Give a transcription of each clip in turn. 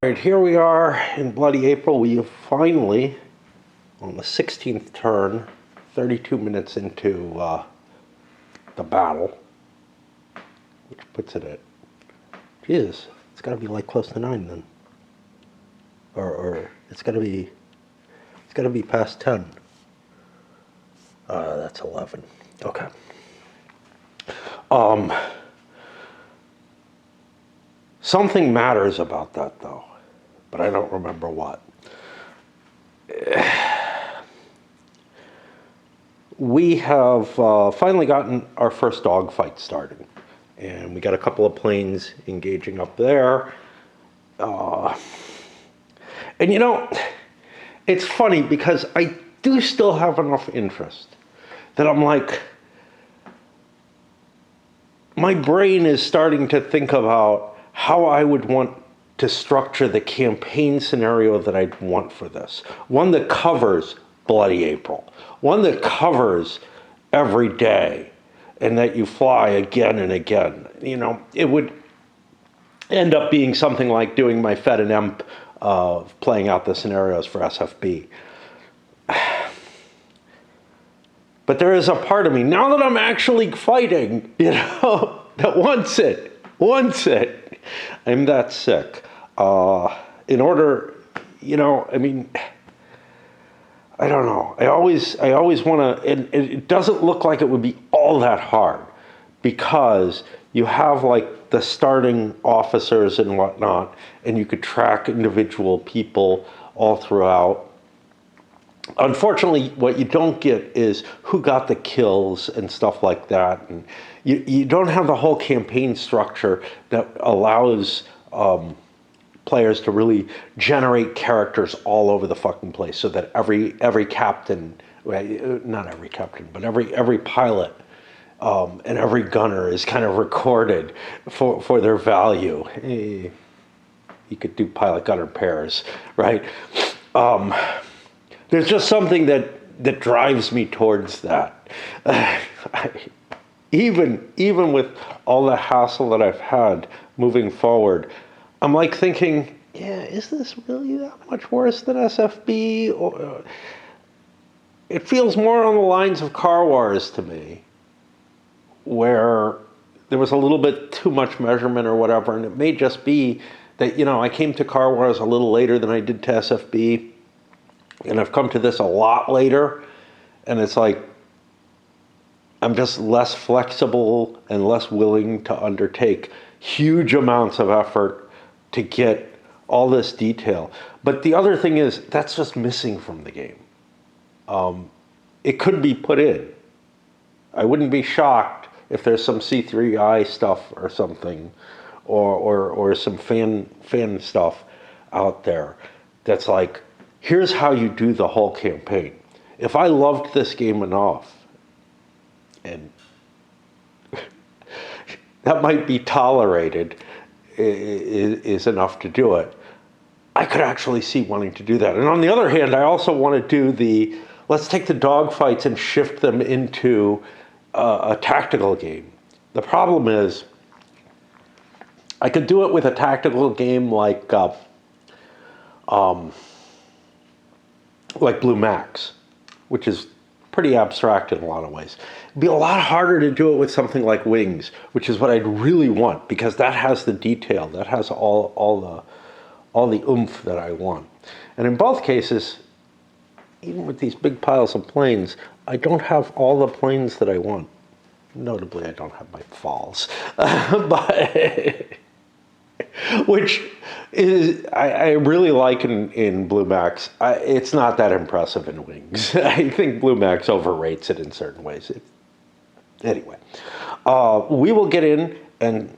All right, here we are in bloody April. We have finally, on the 16th turn, 32 minutes into the battle, which puts it at, Jesus, it's got to be like close to 9 then. Or it's got to be past 10. That's 11. Okay. Something matters about that, though, but I don't remember what. We have finally gotten our first dogfight started, and we got a couple of planes engaging up there. And you know, it's funny because I do still have enough interest that I'm like, my brain is starting to think about how I would want to structure the campaign scenario that I'd want for this. One that covers Bloody April. One that covers every day and that you fly again and again. You know, it would end up being something like doing my Fed and Emp of playing out the scenarios for SFB. But there is a part of me, now that I'm actually fighting, you know, that wants it. I'm that sick. In order, you know, I mean, I don't know. I always want to, and it doesn't look like it would be all that hard because you have like the starting officers and whatnot, and you could track individual people all throughout. Unfortunately, what you don't get is who got the kills and stuff like that. And you don't have the whole campaign structure that allows players to really generate characters all over the fucking place so that every captain, not every captain, but every pilot and every gunner is kind of recorded for their value. You could do pilot-gunner pairs, right? There's just something that drives me towards that. Even with all the hassle that I've had moving forward, I'm like thinking, yeah, is this really that much worse than SFB? Or it feels more on the lines of Car Wars to me, where there was a little bit too much measurement or whatever, and it may just be that, you know, I came to Car Wars a little later than I did to SFB. And I've come to this a lot later, and it's like I'm just less flexible and less willing to undertake huge amounts of effort to get all this detail. But the other thing is, that's just missing from the game. It could be put in. I wouldn't be shocked if there's some C3I stuff or something, or some fan stuff out there that's like, here's how you do the whole campaign. If I loved this game enough, and that might be tolerated, is enough to do it, I could actually see wanting to do that. And on the other hand, I also want to do let's take the dogfights and shift them into a tactical game. The problem is, I could do it with a tactical game like Blue Max, which is pretty abstract in a lot of ways. It'd be a lot harder to do it with something like Wings, which is what I'd really want, because that has the detail, that has all the oomph that I want. And in both cases, even with these big piles of planes, I don't have all the planes that I want. Notably, I don't have my falls, but which is I really like in Blue Max. It's not that impressive in Wings. I think Blue Max overrates it in certain ways. Anyway, we will get in and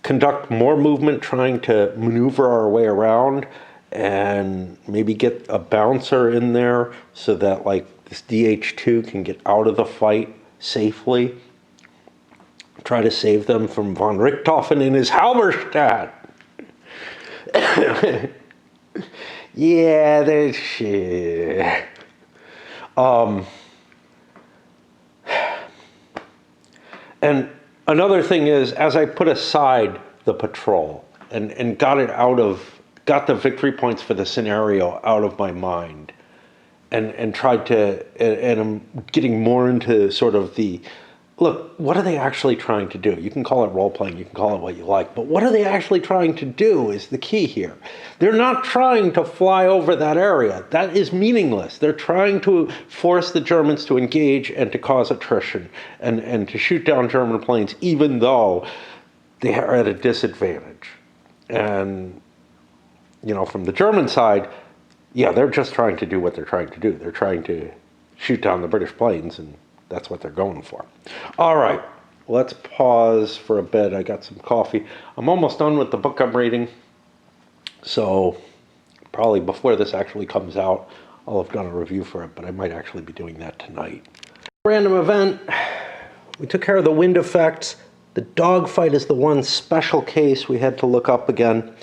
conduct more movement, trying to maneuver our way around, and maybe get a bouncer in there so that like this DH2 can get out of the fight safely. Try to save them from von Richthofen in his Halberstadt. Yeah, there's shit. And another thing is, as I put aside the patrol and got the victory points for the scenario out of my mind, and tried to, and I'm getting more into sort of look, what are they actually trying to do? You can call it role-playing, you can call it what you like, but what are they actually trying to do is the key here. They're not trying to fly over that area. That is meaningless. They're trying to force the Germans to engage and to cause attrition and to shoot down German planes, even though they are at a disadvantage. And, from the German side, yeah, they're just trying to do what they're trying to do. They're trying to shoot down the British planes, and that's what they're going for. All right, let's pause for a bit. I got some coffee. I'm almost done with the book I'm reading, so probably before this actually comes out, I'll have done a review for it, but I might actually be doing that tonight. Random event. We took care of the wind effects. The dogfight is the one special case we had to look up again.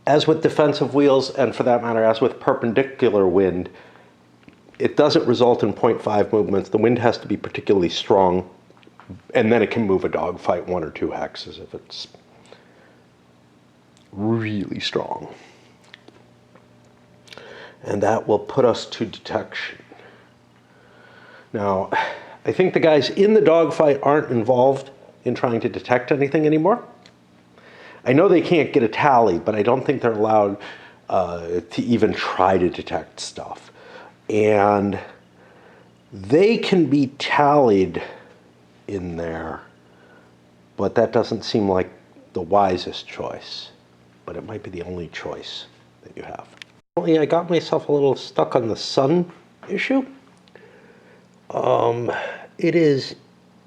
As with defensive wheels, and for that matter, as with perpendicular wind, it doesn't result in 0.5 movements. The wind has to be particularly strong, and then it can move a dogfight 1 or 2 hexes if it's really strong. And that will put us to detection. Now, I think the guys in the dogfight aren't involved in trying to detect anything anymore. I know they can't get a tally, but I don't think they're allowed to even try to detect stuff. And they can be tallied in there, but that doesn't seem like the wisest choice. But it might be the only choice that you have. I got myself a little stuck on the sun issue. It is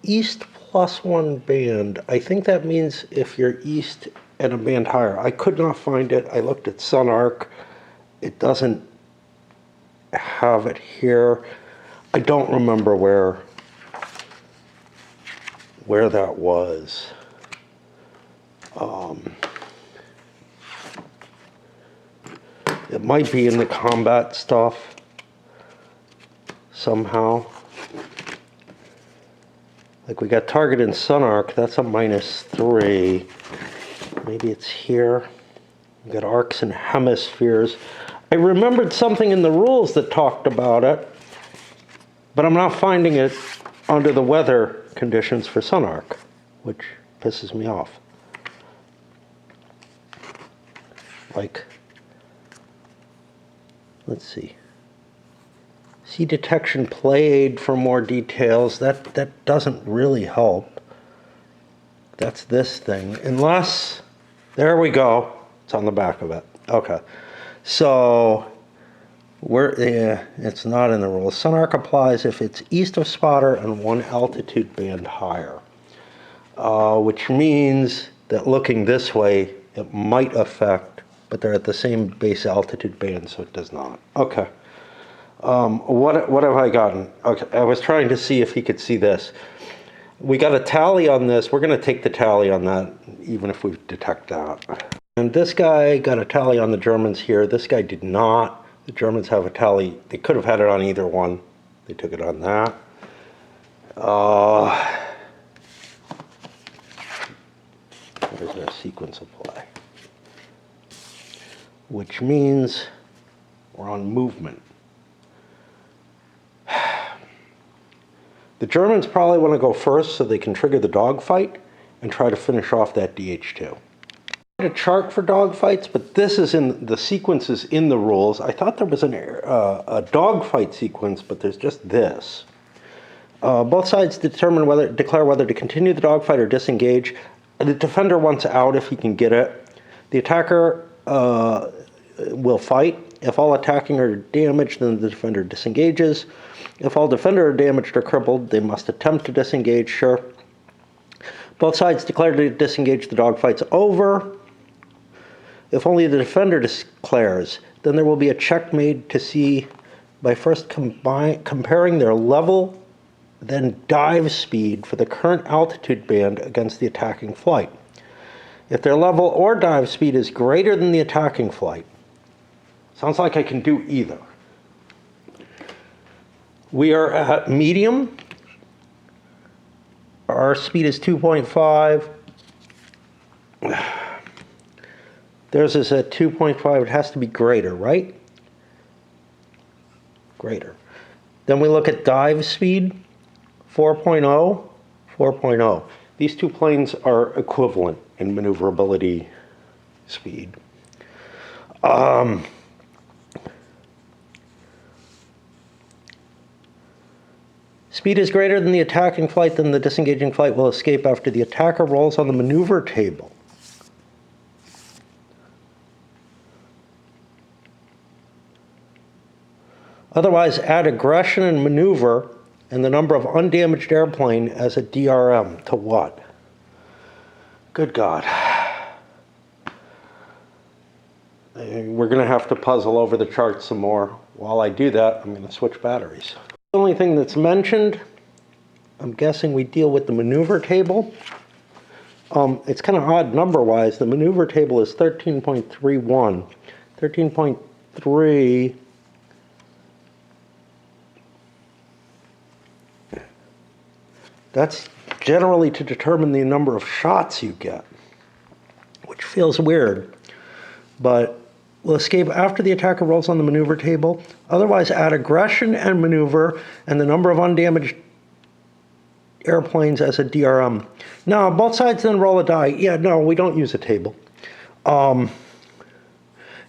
east +1 band. I think that means if you're east and a band higher. I could not find it. I looked at SunArc. It doesn't have it here. I don't remember where that was. It might be in the combat stuff somehow. Like we got target in SunArc, that's a -3. Maybe it's here. We got arcs and hemispheres. I remembered something in the rules that talked about it, but I'm not finding it under the weather conditions for SunArc, which pisses me off. Like, let's see. See detection played for more details. That doesn't really help. That's this thing. Unless, there we go. It's on the back of it. Okay. So, it's not in the rules. SunArc applies if it's east of spotter and 1 altitude band higher. Which means that looking this way, it might affect, but they're at the same base altitude band, so it does not. Okay. What have I gotten? Okay, I was trying to see if he could see this. We got a tally on this. We're going to take the tally on that, even if we detect that. And this guy got a tally on the Germans here. This guy did not. The Germans have a tally. They could have had it on either one. They took it on that. There's our sequence of play. Which means we're on movement. The Germans probably want to go first so they can trigger the dogfight and try to finish off that DH2. I had a chart for dogfights, but this is in the sequences in the rules. I thought there was a dogfight sequence, but there's just this. Both sides declare whether to continue the dogfight or disengage. The defender wants out if he can get it. The attacker will fight. If all attacking are damaged, then the defender disengages. If all defender are damaged or crippled, they must attempt to disengage, sure. Both sides declare to disengage, the dogfight's over. If only the defender declares, then there will be a check made to see by first comparing their level, then dive speed for the current altitude band against the attacking flight. If their level or dive speed is greater than the attacking flight, sounds like I can do either. We are at medium. Our speed is 2.5. Theirs is at 2.5. It has to be greater, right? Greater. Then we look at dive speed, 4.0, 4.0. These two planes are equivalent in maneuverability speed. Speed is greater than the attacking flight, then the disengaging flight will escape after the attacker rolls on the maneuver table. Otherwise, add aggression and maneuver and the number of undamaged airplane as a DRM to what? Good God. We're going to have to puzzle over the chart some more. While I do that, I'm going to switch batteries. The only thing that's mentioned, I'm guessing we deal with the maneuver table. It's kind of odd number-wise. The maneuver table is 13.31. 13.3... That's generally to determine the number of shots you get, which feels weird. But will escape after the attacker rolls on the maneuver table. Otherwise, add aggression and maneuver and the number of undamaged airplanes as a DRM. Now, both sides then roll a die. Yeah, no, we don't use a table. And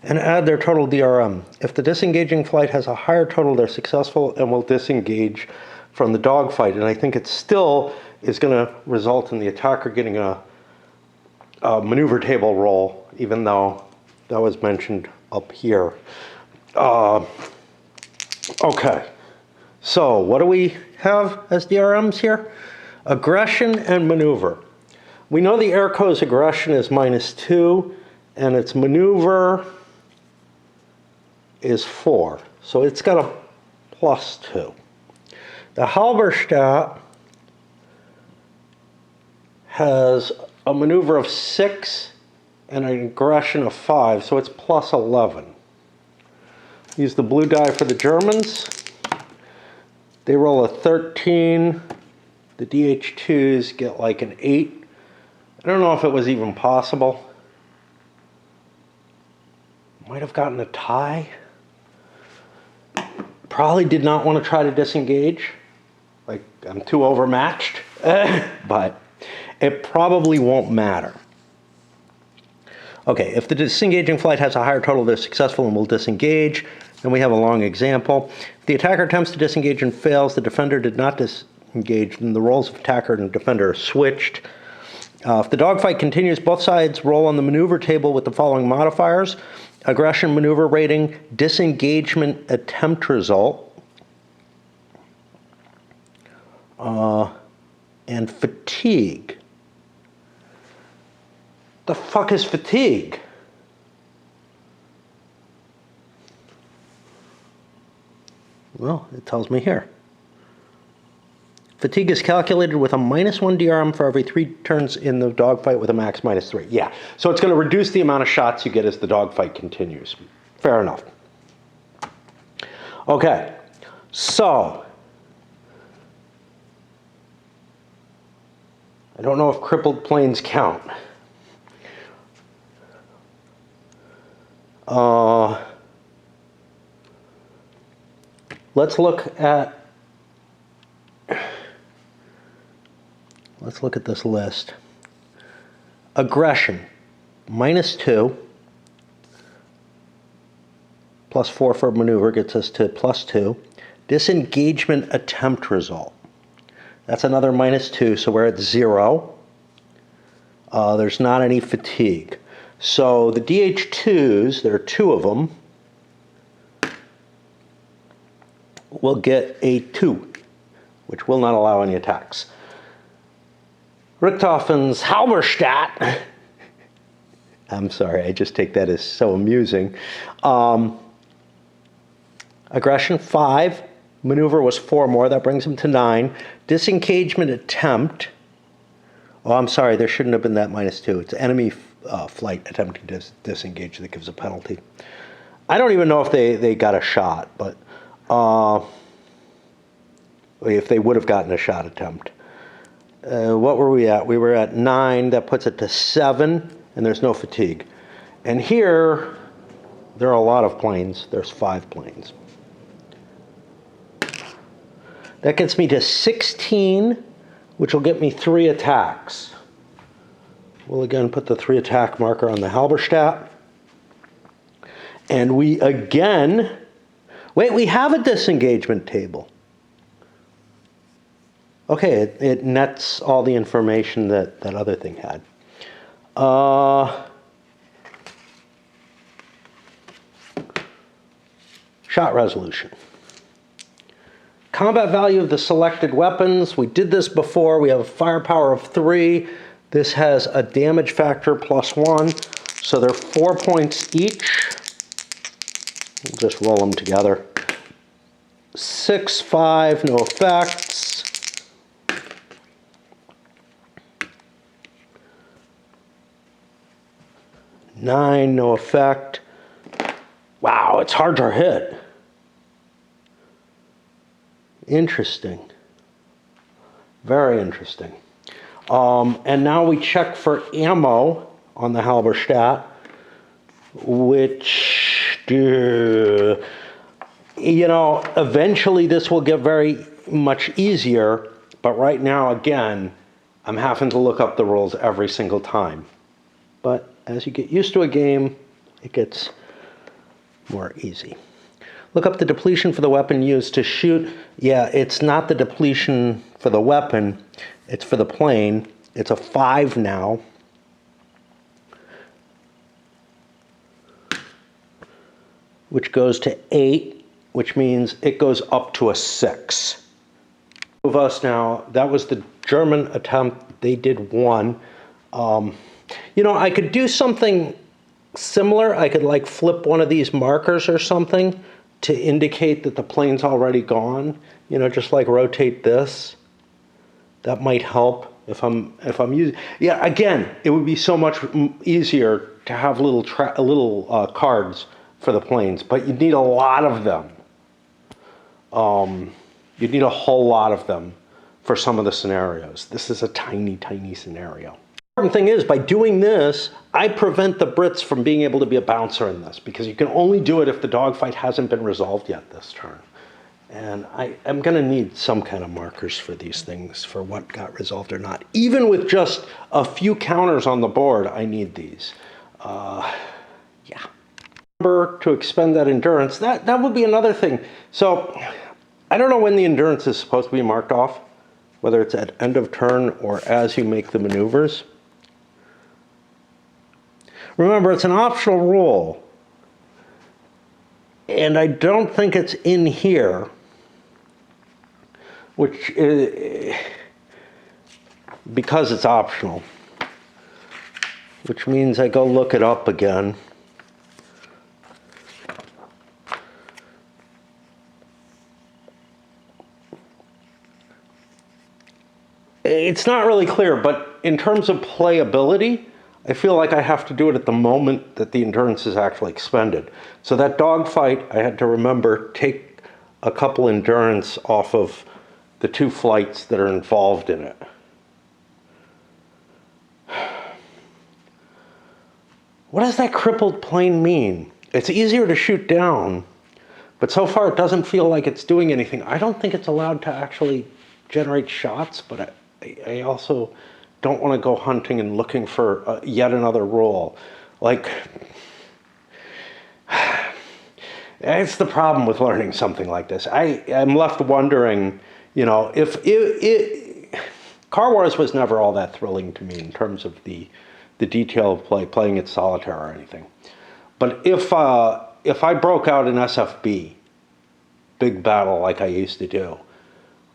add their total DRM. If the disengaging flight has a higher total, they're successful and will disengage from the dogfight. And I think it still is going to result in the attacker getting a maneuver table roll, even though that was mentioned up here. Okay, so what do we have as DRMs here? Aggression and maneuver. We know the airco's aggression is -2, and its maneuver is 4. So it's got a +2. The Halberstadt has a maneuver of 6 and an aggression of 5, so it's +11. Use the blue die for the Germans. They roll a 13. The DH2s get like an 8. I don't know if it was even possible. Might have gotten a tie. Probably did not want to try to disengage. Like, I'm too overmatched. But it probably won't matter. Okay, if the disengaging flight has a higher total, they're successful and will disengage. Then we have a long example. If the attacker attempts to disengage and fails, the defender did not disengage, then the roles of attacker and defender are switched. If the dogfight continues, both sides roll on the maneuver table with the following modifiers: aggression maneuver rating, disengagement attempt result, and fatigue. The fuck is fatigue? Well, it tells me here. Fatigue is calculated with a -1 DRM for every 3 turns in the dogfight with a max -3. Yeah, so it's going to reduce the amount of shots you get as the dogfight continues. Fair enough. Okay, so I don't know if crippled planes count. Let's look at this list. Aggression, -2, +4 for maneuver gets us to +2. Disengagement attempt result. That's another -2, so we're at 0. There's not any fatigue. So the DH2s, there are 2 of them, will get a 2, which will not allow any attacks. Richthofen's Halberstadt, I'm sorry, I just take that as so amusing. Aggression 5, maneuver was 4 more, that brings him to 9. Disengagement attempt, oh, I'm sorry, there shouldn't have been that -2. It's enemy flight attempting to disengage that gives a penalty. I don't even know if they got a shot, but if they would have gotten a shot attempt. What were we at? We were at 9. That puts it to 7. and there's no fatigue. And here, there are a lot of planes. There's 5 planes. That gets me to 16, which will get me 3 attacks. We'll again put the 3 attack marker on the Halberstadt. And we again, wait, we have a disengagement table. Okay, it nets all the information that that other thing had. Shot resolution. Combat value of the selected weapons. We did this before. We have a firepower of 3. This has a damage factor +1. So they're 4 points each. We'll just roll them together. 6, 5, no effects. 9, no effect. Wow, it's hard to hit. Interesting. Very interesting. And now we check for ammo on the Halberstadt, which, you know, eventually this will get very much easier, but right now, again, I'm having to look up the rules every single time. But as you get used to a game, it gets more easy. Look up the depletion for the weapon used to shoot. Yeah, it's not the depletion for the weapon, it's for the plane. It's a 5 now. Which goes to 8, which means it goes up to a 6. Of us now, that was the German attempt. They did 1. You know, I could do something similar. I could like flip one of these markers or something to indicate that the plane's already gone. You know, just like rotate this. That might help if I'm using. Yeah, again, it would be so much easier to have little cards for the planes, but you need a lot of them. You need a whole lot of them for some of the scenarios. This is a tiny, tiny scenario. The important thing is, by doing this, I prevent the Brits from being able to be a bouncer in this, because you can only do it if the dogfight hasn't been resolved yet this turn. And I'm going to need some kind of markers for these things, for what got resolved or not. Even with just a few counters on the board, I need these. Yeah. Remember to expend that endurance. That would be another thing. So I don't know when the endurance is supposed to be marked off, whether it's at end of turn or as you make the maneuvers. Remember, it's an optional rule. And I don't think it's in here, which is, because it's optional, which means I go look it up again. It's not really clear, but in terms of playability, I feel like I have to do it at the moment that the endurance is actually expended. So that dogfight, I had to remember, take a couple endurance off of the 2 flights that are involved in it. What does that crippled plane mean? It's easier to shoot down, but so far it doesn't feel like it's doing anything. I don't think it's allowed to actually generate shots, but I also don't want to go hunting and looking for yet another rule. Like, it's the problem with learning something like this. I'm left wondering, you know, if Car Wars was never all that thrilling to me in terms of the detail of playing it solitaire or anything. But if I broke out an SFB, big battle like I used to do,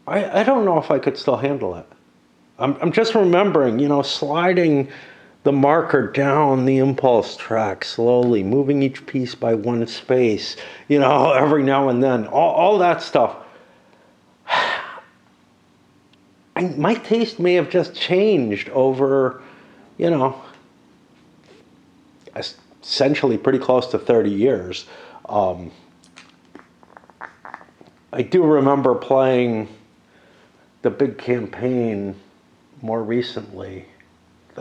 I don't know if I could still handle it. I'm just remembering, you know, sliding the marker down the impulse track slowly, moving each piece by 1 space, you know, every now and then, all that stuff. My taste may have just changed over, you know, essentially pretty close to 30 years. I do remember playing the big campaign more recently,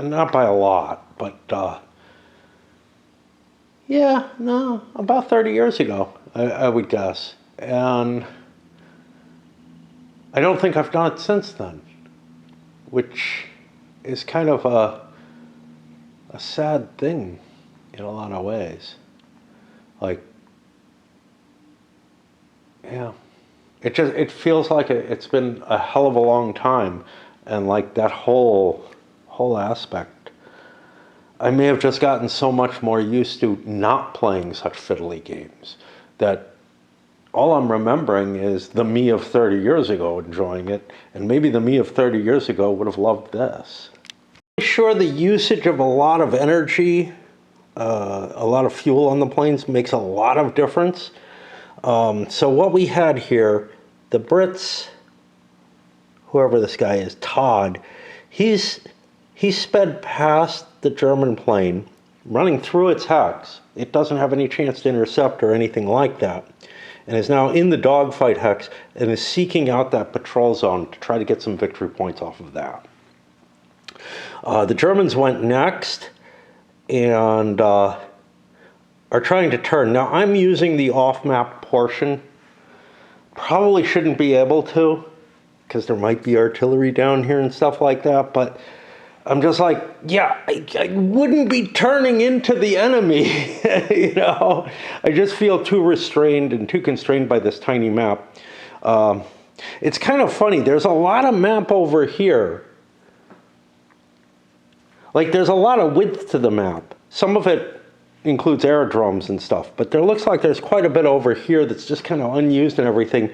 not by a lot, but Yeah, no, about 30 years ago, I would guess. And I don't think I've done it since then, which is kind of a sad thing in a lot of ways. Like, yeah, it feels like it's been a hell of a long time, and like that whole aspect. I may have just gotten so much more used to not playing such fiddly games that all I'm remembering is the me of 30 years ago enjoying it, and maybe the me of 30 years ago would have loved this. Sure, the usage of a lot of energy, a lot of fuel on the planes makes a lot of difference. So what we had here, the Brits, whoever this guy is, Todd, he sped past the German plane, running through its hex. It doesn't have any chance to intercept or anything like that, and is now in the dogfight hex and is seeking out that patrol zone to try to get some victory points off of that. The Germans went next and are trying to turn. Now I'm using the off-map portion. Probably shouldn't be able to, because there might be artillery down here and stuff like that, but I'm just like, yeah, I wouldn't be turning into the enemy, you know? I just feel too restrained and too constrained by this tiny map. It's kind of funny, there's a lot of map over here. Like, there's a lot of width to the map. Some of it includes aerodromes and stuff, but there looks like there's quite a bit over here that's just kind of unused and everything.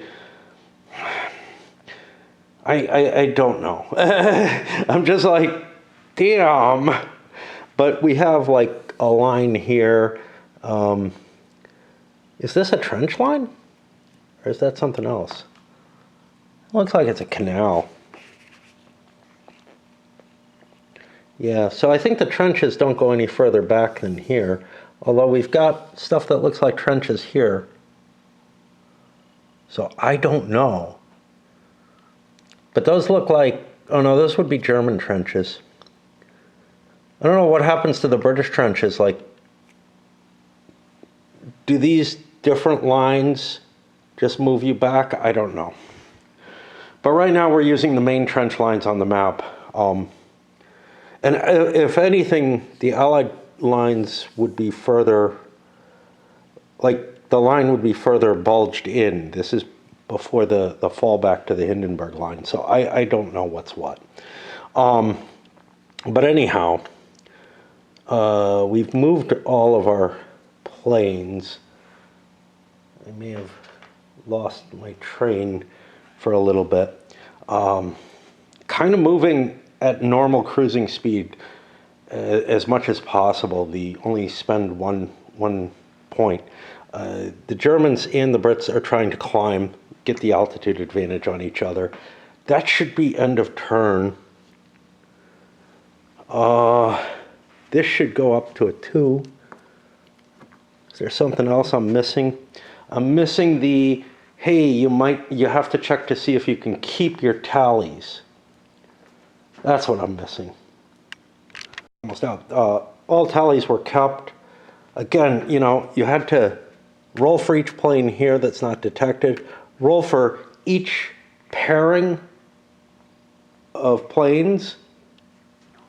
I don't know. I'm just like, damn. But we have like a line here. Is this a trench line? Or is that something else? It looks like it's a canal. Yeah, so I think the trenches don't go any further back than here. Although we've got stuff that looks like trenches here. So I don't know. But those look like, oh no, those would be German trenches. I don't know what happens to the British trenches. Like, do these different lines just move you back? I don't know. But right now we're using the main trench lines on the map. And if anything, the Allied lines would be further, like the line would be further bulged in. This is before the fallback to the Hindenburg line. So I don't know what's what. But anyhow, we've moved all of our planes. I may have lost my train for a little bit. Kind of moving at normal cruising speed as much as possible. The only spend one point. The Germans and the Brits are trying to climb, get the altitude advantage on each other. That should be end of turn. This should go up to a 2. Is there something else I'm missing? I'm missing the, hey, you have to check to see if you can keep your tallies. That's what I'm missing. Almost out. All tallies were kept. Again, you know, you had to roll for each plane here that's not detected, roll for each pairing of planes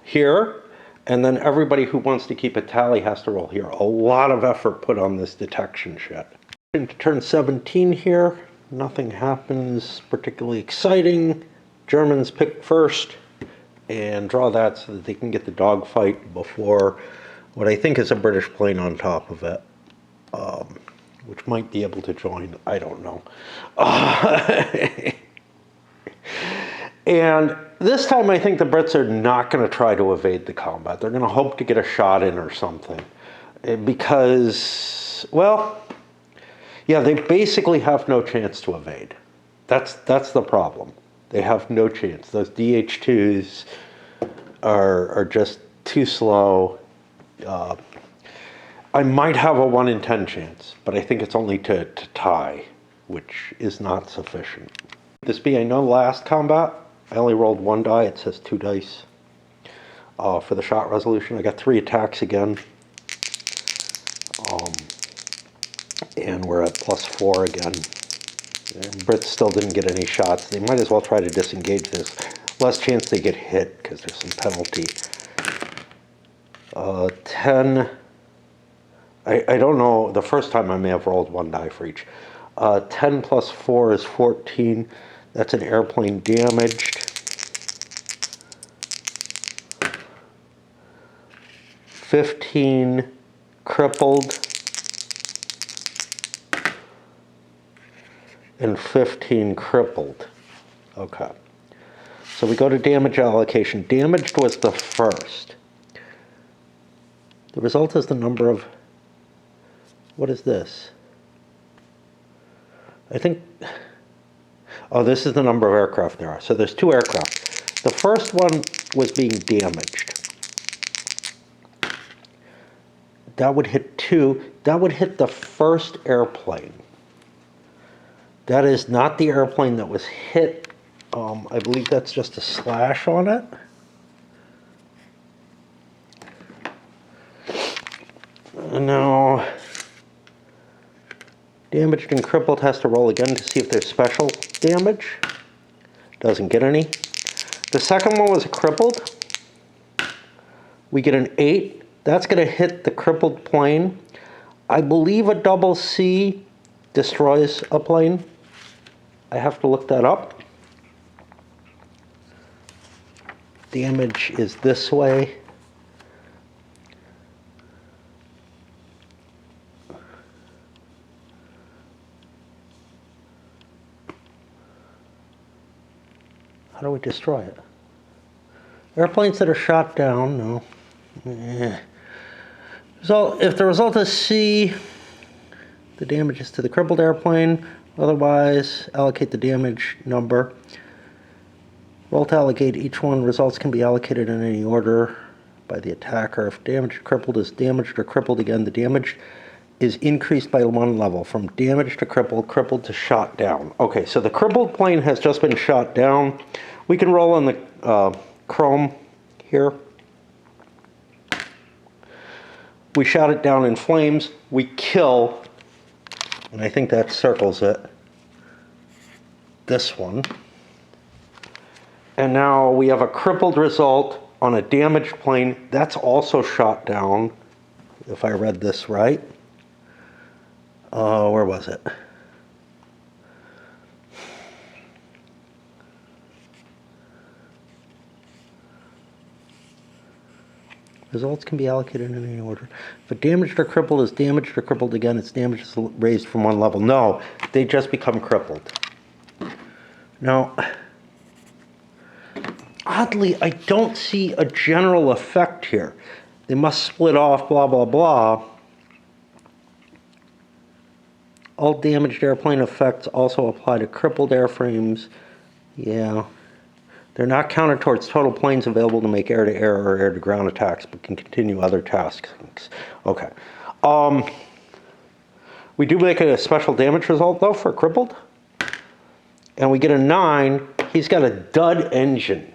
here, and then everybody who wants to keep a tally has to roll here. A lot of effort put on this detection shit. Into turn 17 here, nothing happens particularly exciting. Germans pick first and draw that so that they can get the dogfight before what I think is a British plane on top of it, which might be able to join. I don't know. And this time I think the Brits are not going to try to evade the combat. They're going to hope to get a shot in or something. Because, well, yeah, they basically have no chance to evade. That's the problem. They have no chance. Those DH-2s are just too slow. I might have a 1 in 10 chance, but I think it's only to tie, which is not sufficient. This being no last combat, I only rolled 1 die. It says 2 dice for the shot resolution. I got 3 attacks again. And we're at +4 again. And Brits still didn't get any shots. They might as well try to disengage this. Less chance they get hit because there's some penalty. 10. I don't know. The first time I may have rolled 1 die for each. 10 plus 4 is 14. That's an airplane damaged. 15 crippled. And 15 crippled. Okay. So we go to damage allocation. Damaged was the first. The result is the number of... What is this? I think... Oh, this is the number of aircraft there are. So there's 2 aircraft. The first one was being damaged. That would hit 2. That would hit the first airplane. That is not the airplane that was hit. I believe that's just a slash on it. Now, damaged and crippled has to roll again to see if there's special damage. Doesn't get any. The second one was a crippled. We get an 8. That's going to hit the crippled plane. I believe a double C destroys a plane. I have to look that up. Damage is this way. How do we destroy it? Airplanes that are shot down, no. So if the result is C, the damage is to the crippled airplane. Otherwise, allocate the damage number. Roll to allocate each one. Results can be allocated in any order by the attacker. If damaged or crippled is damaged or crippled again, the damage is increased by 1 level. From damaged to crippled, crippled to shot down. Okay, so the crippled plane has just been shot down. We can roll on the chrome here. We shot it down in flames. We kill, and I think that circles it, this one. And now we have a crippled result on a damaged plane. That's also shot down, if I read this right. Where was it? Results can be allocated in any order. If a damaged or crippled is damaged or crippled again, its damage is raised from 1 level. No, they just become crippled. Now, oddly, I don't see a general effect here. They must split off, blah, blah, blah. All damaged airplane effects also apply to crippled airframes. Yeah. They're not counted towards total planes available to make air-to-air or air-to-ground attacks, but can continue other tasks. Okay. We do make a special damage result, though, for crippled. And we get a 9. He's got a dud engine.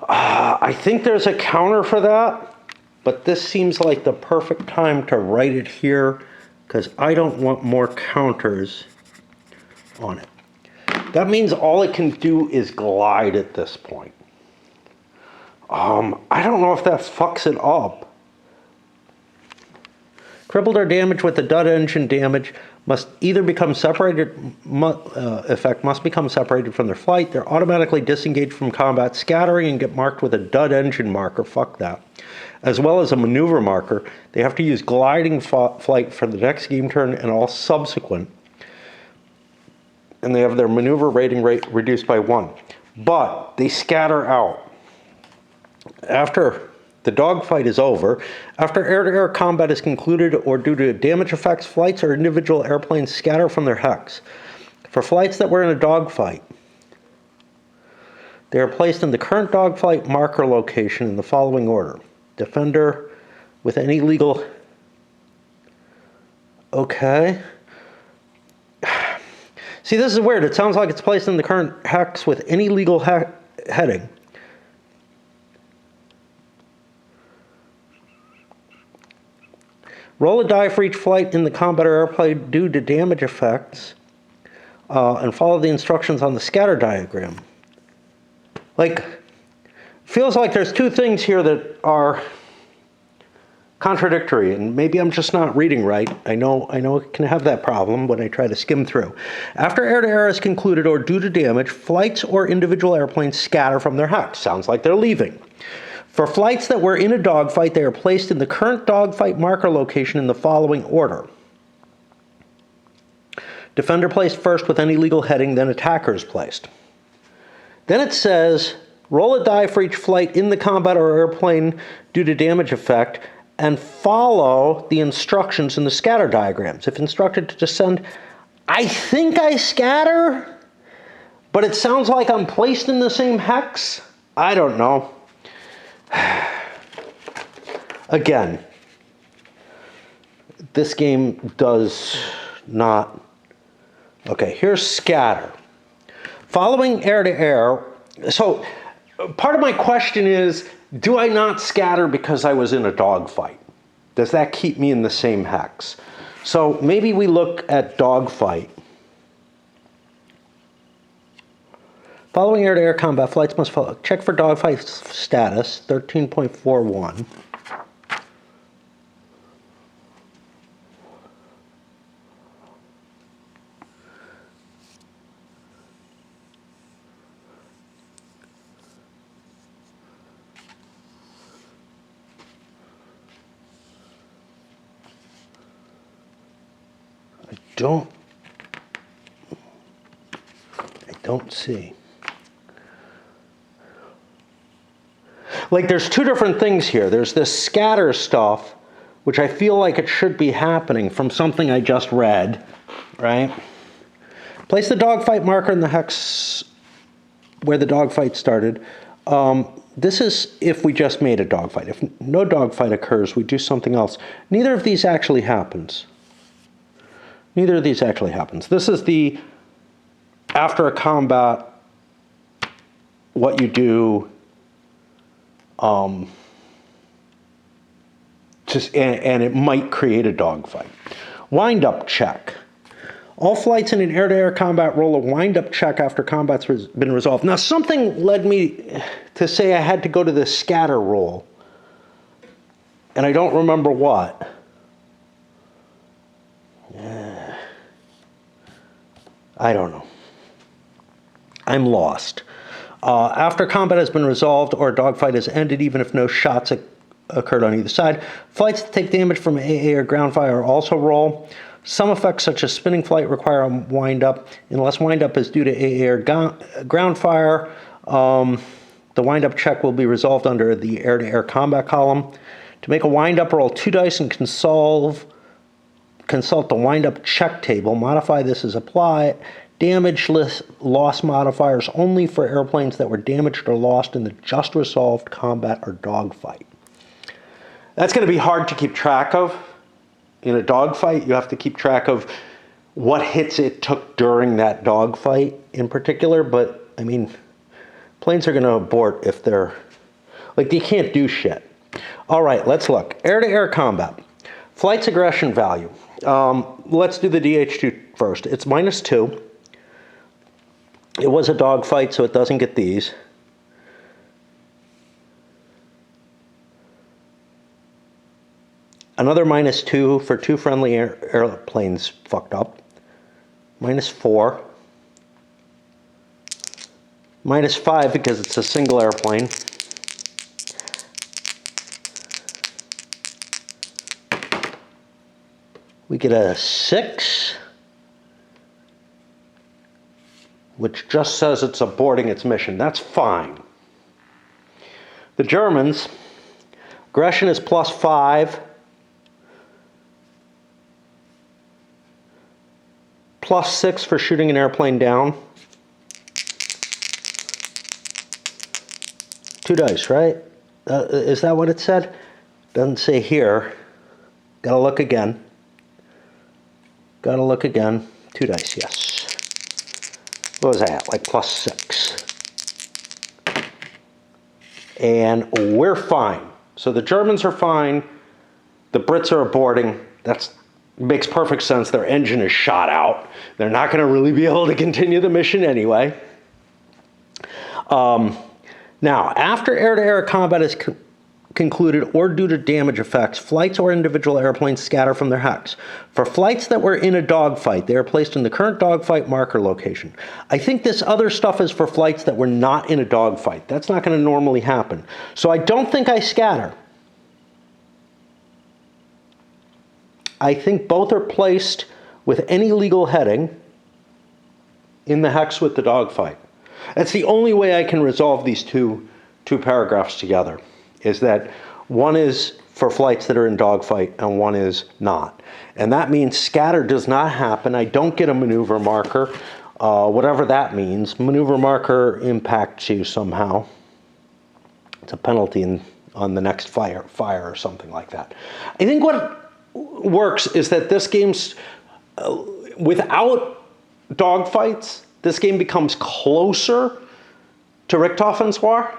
I think there's a counter for that, but this seems like the perfect time to write it here, because I don't want more counters on it. That means all it can do is glide at this point. I don't know if that fucks it up. Crippled or damaged with the dud engine damage must either become separated, effect must become separated from their flight. They're automatically disengaged from combat, scattering, and get marked with a dud engine marker. Fuck that. As well as a maneuver marker. They have to use gliding flight for the next game turn and all subsequent. And they have their maneuver rating rate reduced by 1. But they scatter out. After the dogfight is over, after air-to-air combat is concluded or due to damage effects, flights or individual airplanes scatter from their hex. For flights that were in a dogfight, they are placed in the current dogfight marker location in the following order. Defender with any legal... Okay. See, this is weird. It sounds like it's placed in the current hex with any legal heading. Roll a die for each flight in the combat or airplane due to damage effects, and follow the instructions on the scatter diagram. Like, feels like there's two things here that are contradictory, and maybe I'm just not reading right. I know it can have that problem when I try to skim through. After air-to-air is concluded or due to damage, flights or individual airplanes scatter from their hex. Sounds like they're leaving. For flights that were in a dogfight, they are placed in the current dogfight marker location in the following order. Defender placed first with any legal heading, then attacker is placed. Then it says, roll a die for each flight in the combat or airplane due to damage effect, and follow the instructions in the scatter diagrams. If instructed to descend, I think I scatter, but it sounds like I'm placed in the same hex. I don't know. Again, this game does not. Okay, here's scatter. Following air-to-air, so part of my question is, do I not scatter because I was in a dogfight? Does that keep me in the same hex? So maybe we look at dogfight. Following air-to-air combat, flights must follow. Check for dogfight status, 13.41. I don't see. Like, there's two different things here. There's this scatter stuff, which I feel like it should be happening from something I just read, right? Place the dogfight marker in the hex where the dogfight started. This is if we just made a dogfight. If no dogfight occurs, we do something else. Neither of these actually happens. Neither of these actually happens. This is the after a combat, what you do, and it might create a dogfight. Wind-up check. All flights in an air-to-air combat roll a wind-up check after combat's been resolved. Now, something led me to say I had to go to the scatter roll, and I don't remember what. I don't know. I'm lost. After combat has been resolved or a dogfight has ended, even if no shots occurred on either side, flights that take damage from AA or ground fire also roll. Some effects, such as spinning flight, require a wind-up. Unless wind-up is due to AA or ground fire, the wind-up check will be resolved under the air-to-air combat column. To make a wind-up, roll 2 dice and consult the wind-up check table. Modify this as apply. Damage loss modifiers only for airplanes that were damaged or lost in the just resolved combat or dogfight. That's going to be hard to keep track of. In a dogfight, you have to keep track of what hits it took during that dogfight in particular. But, I mean, planes are going to abort if they're... Like, they can't do shit. All right, let's look. Air-to-air combat. Flight's aggression value. Let's do the DH2 first. It's -2. It was a dogfight, so it doesn't get these. Another -2 for 2 friendly airplanes fucked up. -4. -5 because it's a single airplane. We get a 6, which just says it's aborting its mission. That's fine. The Germans, aggression is +5, +6 for shooting an airplane down. 2 dice, right? Is that what it said? Doesn't say here. Gotta look again. Gotta look again. 2 dice, yes. What was that? Like +6. And we're fine. So the Germans are fine. The Brits are aborting. That makes perfect sense. Their engine is shot out. They're not going to really be able to continue the mission anyway. Now, after air-to-air combat is concluded or due to damage effects, flights or individual airplanes scatter from their hex. For flights that were in a dogfight, they are placed in the current dogfight marker location. I think this other stuff is for flights that were not in a dogfight. That's not going to normally happen. So I don't think I scatter. I think both are placed with any legal heading in the hex with the dogfight. That's the only way I can resolve these two paragraphs together, is that one is for flights that are in dogfight and one is not. And that means scatter does not happen. I don't get a maneuver marker, whatever that means. Maneuver marker impacts you somehow. It's a penalty on the next fire or something like that. I think what works is that this game's, without dogfights, this game becomes closer to Richtoffenswar,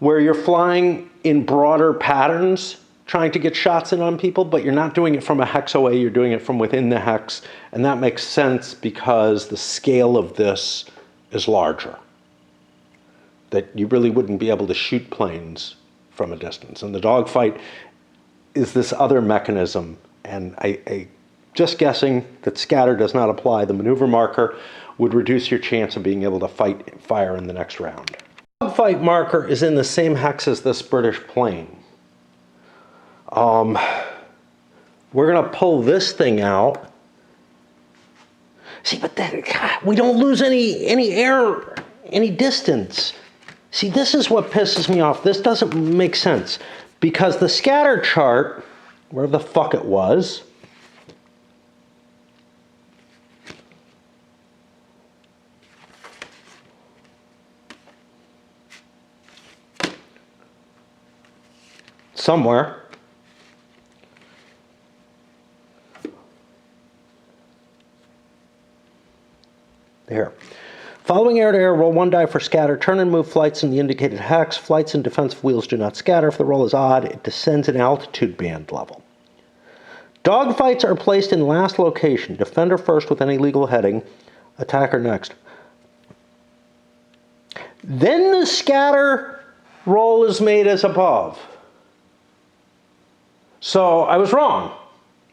where you're flying in broader patterns, trying to get shots in on people, but you're not doing it from a hex away, you're doing it from within the hex, and that makes sense because the scale of this is larger. That you really wouldn't be able to shoot planes from a distance. And the dogfight is this other mechanism, and I just guessing that scatter does not apply. The maneuver marker would reduce your chance of being able to fire in the next round. The dogfight marker is in the same hex as this British plane. We're going to pull this thing out. See, but then, God, we don't lose any air, any distance. See, this is what pisses me off. This doesn't make sense. Because the scatter chart, where the fuck it was, somewhere, there. Following air-to-air, roll 1 die for scatter. Turn and move flights in the indicated hex. Flights in defensive wheels do not scatter. If the roll is odd, it descends in altitude band level. Dogfights are placed in last location. Defender first with any legal heading. Attacker next. Then the scatter roll is made as above. So I was wrong.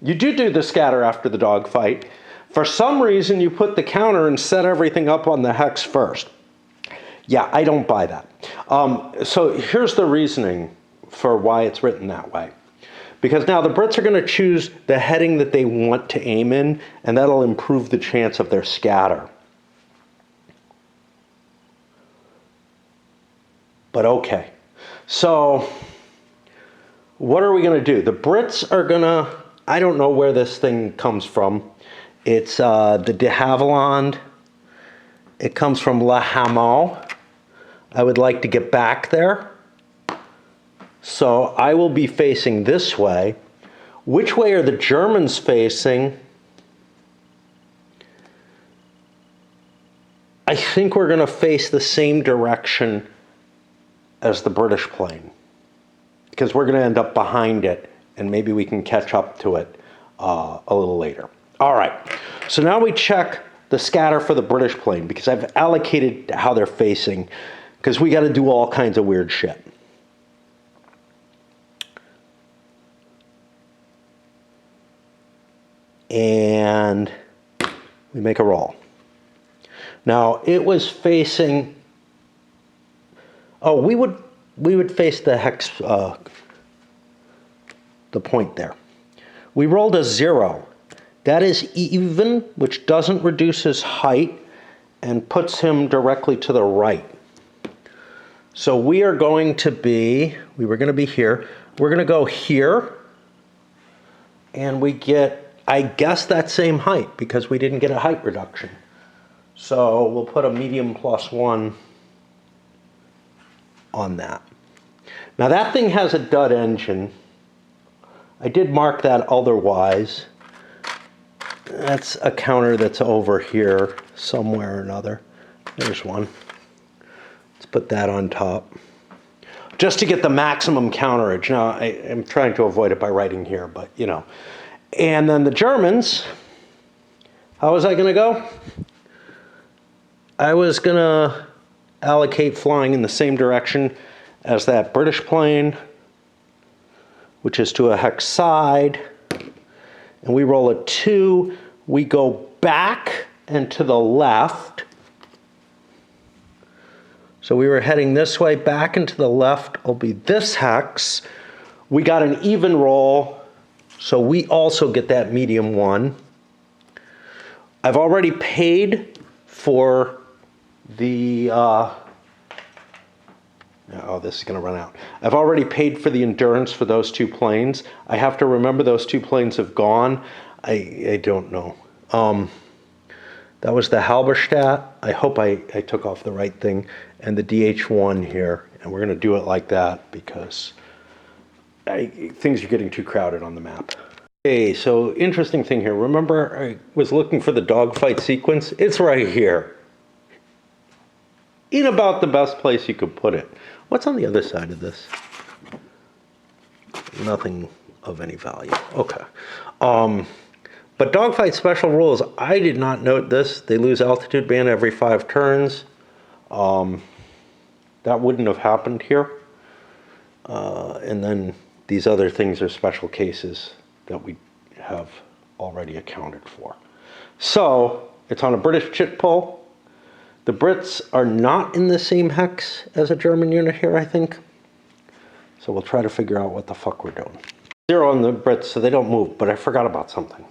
You do the scatter after the dogfight. For some reason, you put the counter and set everything up on the hex first. Yeah, I don't buy that. So here's the reasoning for why it's written that way. Because now the Brits are going to choose the heading that they want to aim in, and that'll improve the chance of their scatter. But okay. So what are we going to do? The Brits are going to, I don't know where this thing comes from. It's the de Havilland. It comes from Le Hameau. I would like to get back there. So I will be facing this way. Which way are the Germans facing? I think we're going to face the same direction as the British plane, because we're going to end up behind it, and maybe we can catch up to it a little later. All right, so now we check the scatter for the British plane, because I've allocated how they're facing, because we got to do all kinds of weird shit. And we make a roll. Now it was facing, oh, we would face the hex, the point there. We rolled a 0. That is even, which doesn't reduce his height and puts him directly to the right. So we are going to be, we were going to be here. We're going to go here, and we get, I guess, that same height because we didn't get a height reduction. So we'll put a medium +1 on that. Now that thing has a dud engine. I did mark that otherwise. That's a counter that's over here somewhere or another. There's one. Let's put that on top. just to get the maximum counterage. Now, I am trying to avoid it by writing here, but you know. And then the Germans, how was I going to go? I was going to allocate flying in the same direction as that British plane, which is to a hex side. And we roll a 2. We go back and to the left. So we were heading this way. Back and to the left will be this hex. We got an even roll, so we also get that medium 1. I've already paid for the, oh, this is going to run out. I've already paid for the endurance for those 2 planes. I have to remember those 2 planes have gone. I don't know. That was the Halberstadt. I hope I took off the right thing. And the DH-1 here. And we're going to do it like that because things are getting too crowded on the map. Okay, so interesting thing here. Remember I was looking for the dogfight sequence? It's right here. In about the best place you could put it. What's on the other side of this? Nothing of any value. Okay. But dogfight special rules, I did not note this. They lose altitude band every 5 turns. That wouldn't have happened here. And then these other things are special cases that we have already accounted for. So it's on a British chit pull. The Brits are not in the same hex as a German unit here, I think. So we'll try to figure out what the fuck we're doing. 0 on the Brits, so they don't move, but I forgot about something.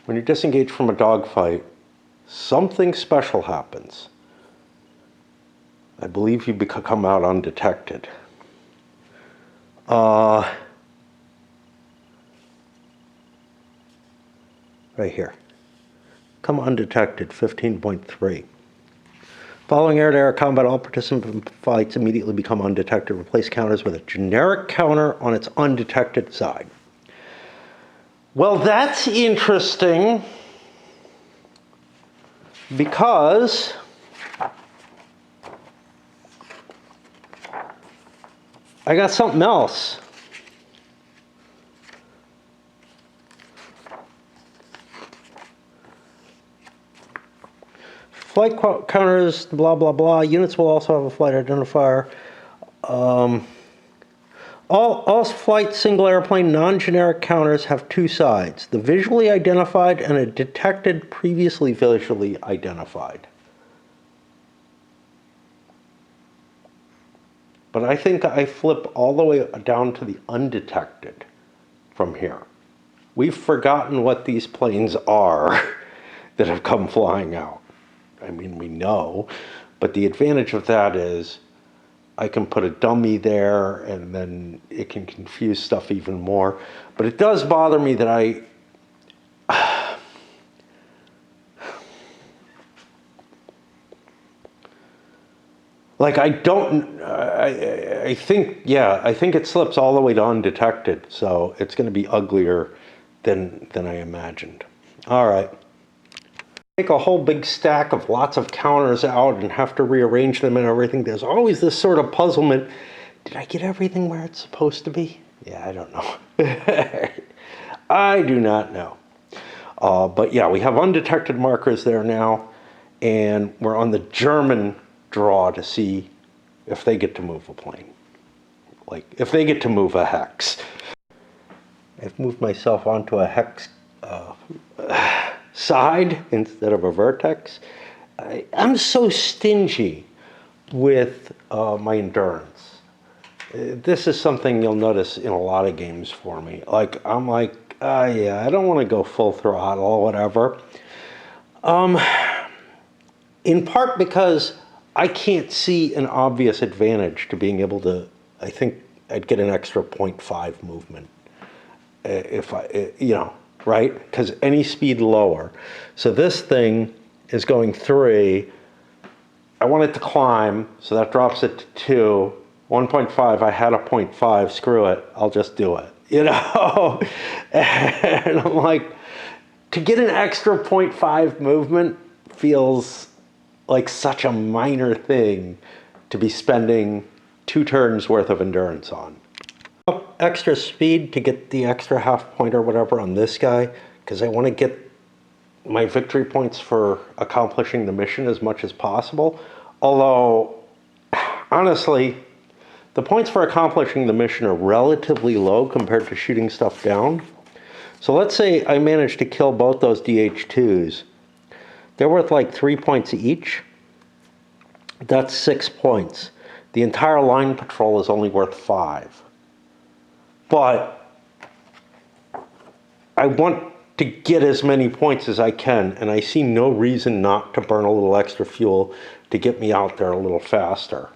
When you disengage from a dogfight, something special happens. I believe you come out undetected. Right here. Come undetected, 15.3. Following air-to-air combat, all participant fights immediately become undetected. Replace counters with a generic counter on its undetected side. Well, that's interesting because I got something else. Flight counters, blah, blah, blah. Units will also have a flight identifier. All flight single airplane non-generic counters have 2 sides. The visually identified and a detected previously visually identified. But I think I flip all the way down to the undetected from here. We've forgotten what these planes are that have come flying out. I mean, we know, but the advantage of that is I can put a dummy there and then it can confuse stuff even more. But it does bother me that I think it slips all the way to undetected, so it's going to be uglier than I imagined. All right. Take a whole big stack of lots of counters out and have to rearrange them and everything. There's always this sort of puzzlement. Did I get everything where it's supposed to be? Yeah, I don't know. I do not know. But yeah, we have undetected markers there now, and we're on the German draw to see if they get to move a plane. Like, if they get to move a hex. I've moved myself onto a hex side instead of a vertex. I'm so stingy with my endurance. This is something you'll notice in a lot of games for me. Like, I'm like, yeah, I don't want to go full throttle or whatever. In part because I can't see an obvious advantage to being able to, I think I'd get an extra 0.5 movement if I, you know, right? Because any speed lower. So this thing is going 3. I want it to climb, so that drops it to 2. 1.5, I had a 0.5, screw it, I'll just do it. You know? And I'm like, to get an extra 0.5 movement feels like such a minor thing to be spending 2 turns worth of endurance on. Extra speed to get the extra half point or whatever on this guy, because I want to get my victory points for accomplishing the mission as much as possible. Although, honestly, the points for accomplishing the mission are relatively low compared to shooting stuff down. So let's say I managed to kill both those DH2s. They're worth like 3 points each. That's 6 points. The entire line patrol is only worth 5. But I want to get as many points as I can, and I see no reason not to burn a little extra fuel to get me out there a little faster.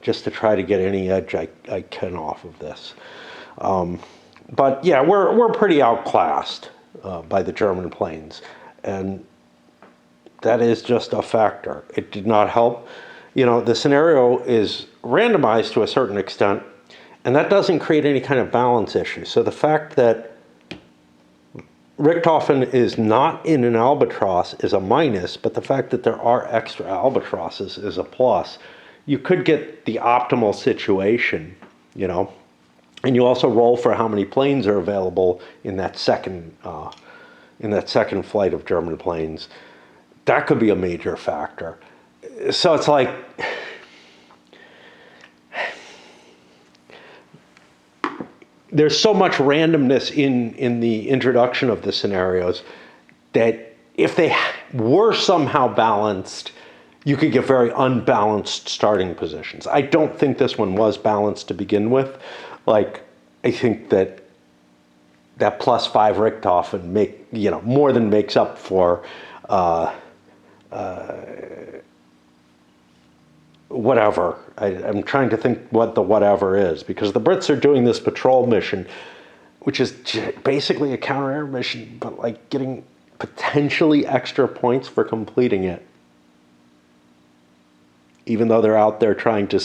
Just to try to get any edge I can off of this. But yeah, we're pretty outclassed by the German planes, and that is just a factor. It did not help. You know, the scenario is randomized to a certain extent, and that doesn't create any kind of balance issue. So the fact that Richthofen is not in an albatross is a minus, but the fact that there are extra albatrosses is a plus. You could get the optimal situation, you know, and you also roll for how many planes are available in that second flight of German planes. That could be a major factor. So it's like, there's so much randomness in the introduction of the scenarios that if they were somehow balanced, you could get very unbalanced starting positions. I don't think this one was balanced to begin with. Like, I think that +5 Richthofen more than makes up for whatever. I'm trying to think what the whatever is, because the Brits are doing this patrol mission, which is basically a counter-air mission, but like getting potentially extra points for completing it, even though they're out there trying to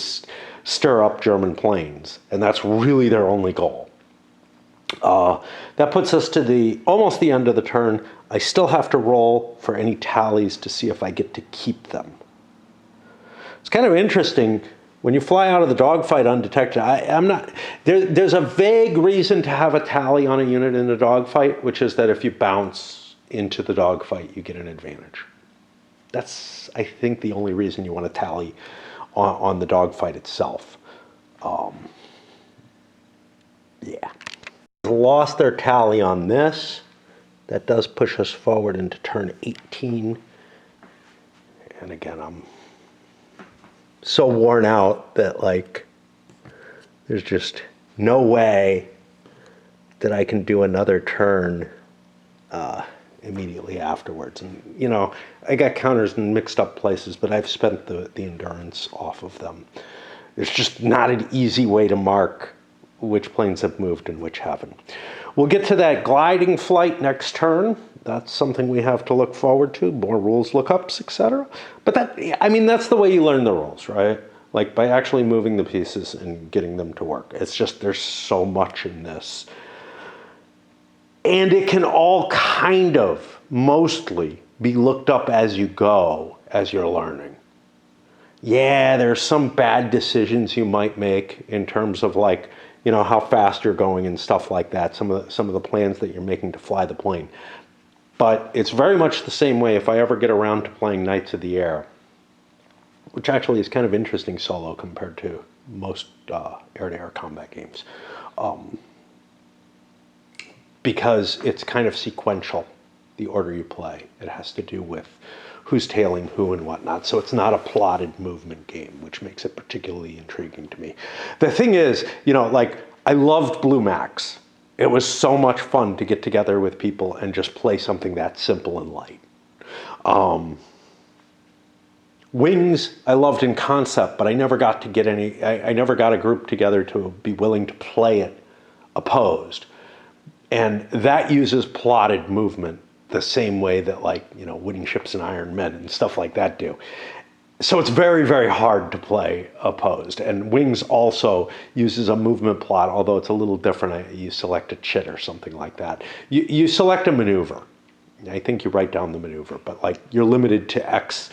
stir up German planes, and that's really their only goal. That puts us to almost the end of the turn. I still have to roll for any tallies to see if I get to keep them. It's kind of interesting when you fly out of the dogfight undetected. There's a vague reason to have a tally on a unit in a dogfight, which is that if you bounce into the dogfight, you get an advantage. That's, I think, the only reason you want to tally on the dogfight itself. Yeah. Lost their tally on this. That does push us forward into turn 18. And again, I'm so worn out that, like, there's just no way that I can do another turn immediately afterwards. And, you know, I got counters in mixed up places, but I've spent the endurance off of them. There's just not an easy way to mark which planes have moved and which haven't. We'll get to that gliding flight next turn. That's something we have to look forward to, more rules lookups, etc. But that's the way you learn the rules, right? Like, by actually moving the pieces and getting them to work. It's just, there's so much in this. And it can all kind of, mostly, be looked up as you go, as you're learning. Yeah, there's some bad decisions you might make in terms of, like, you know, how fast you're going and stuff like that. Some of the plans that you're making to fly the plane. But it's very much the same way if I ever get around to playing Knights of the Air, which actually is kind of interesting solo compared to most air-to-air combat games. Because it's kind of sequential, the order you play. It has to do with who's tailing who and whatnot. So it's not a plotted movement game, which makes it particularly intriguing to me. The thing is, you know, like, I loved Blue Max. It was so much fun to get together with people and just play something that simple and light. Wings, I loved in concept, but I never got to get I never got a group together to be willing to play it opposed. And that uses plotted movement the same way that, like, you know, Wooden Ships and Iron Men and stuff like that do. So it's very, very hard to play opposed. And Wings also uses a movement plot, although it's a little different. You select a chit or something like that. You select a maneuver. I think you write down the maneuver, but, like, you're limited to X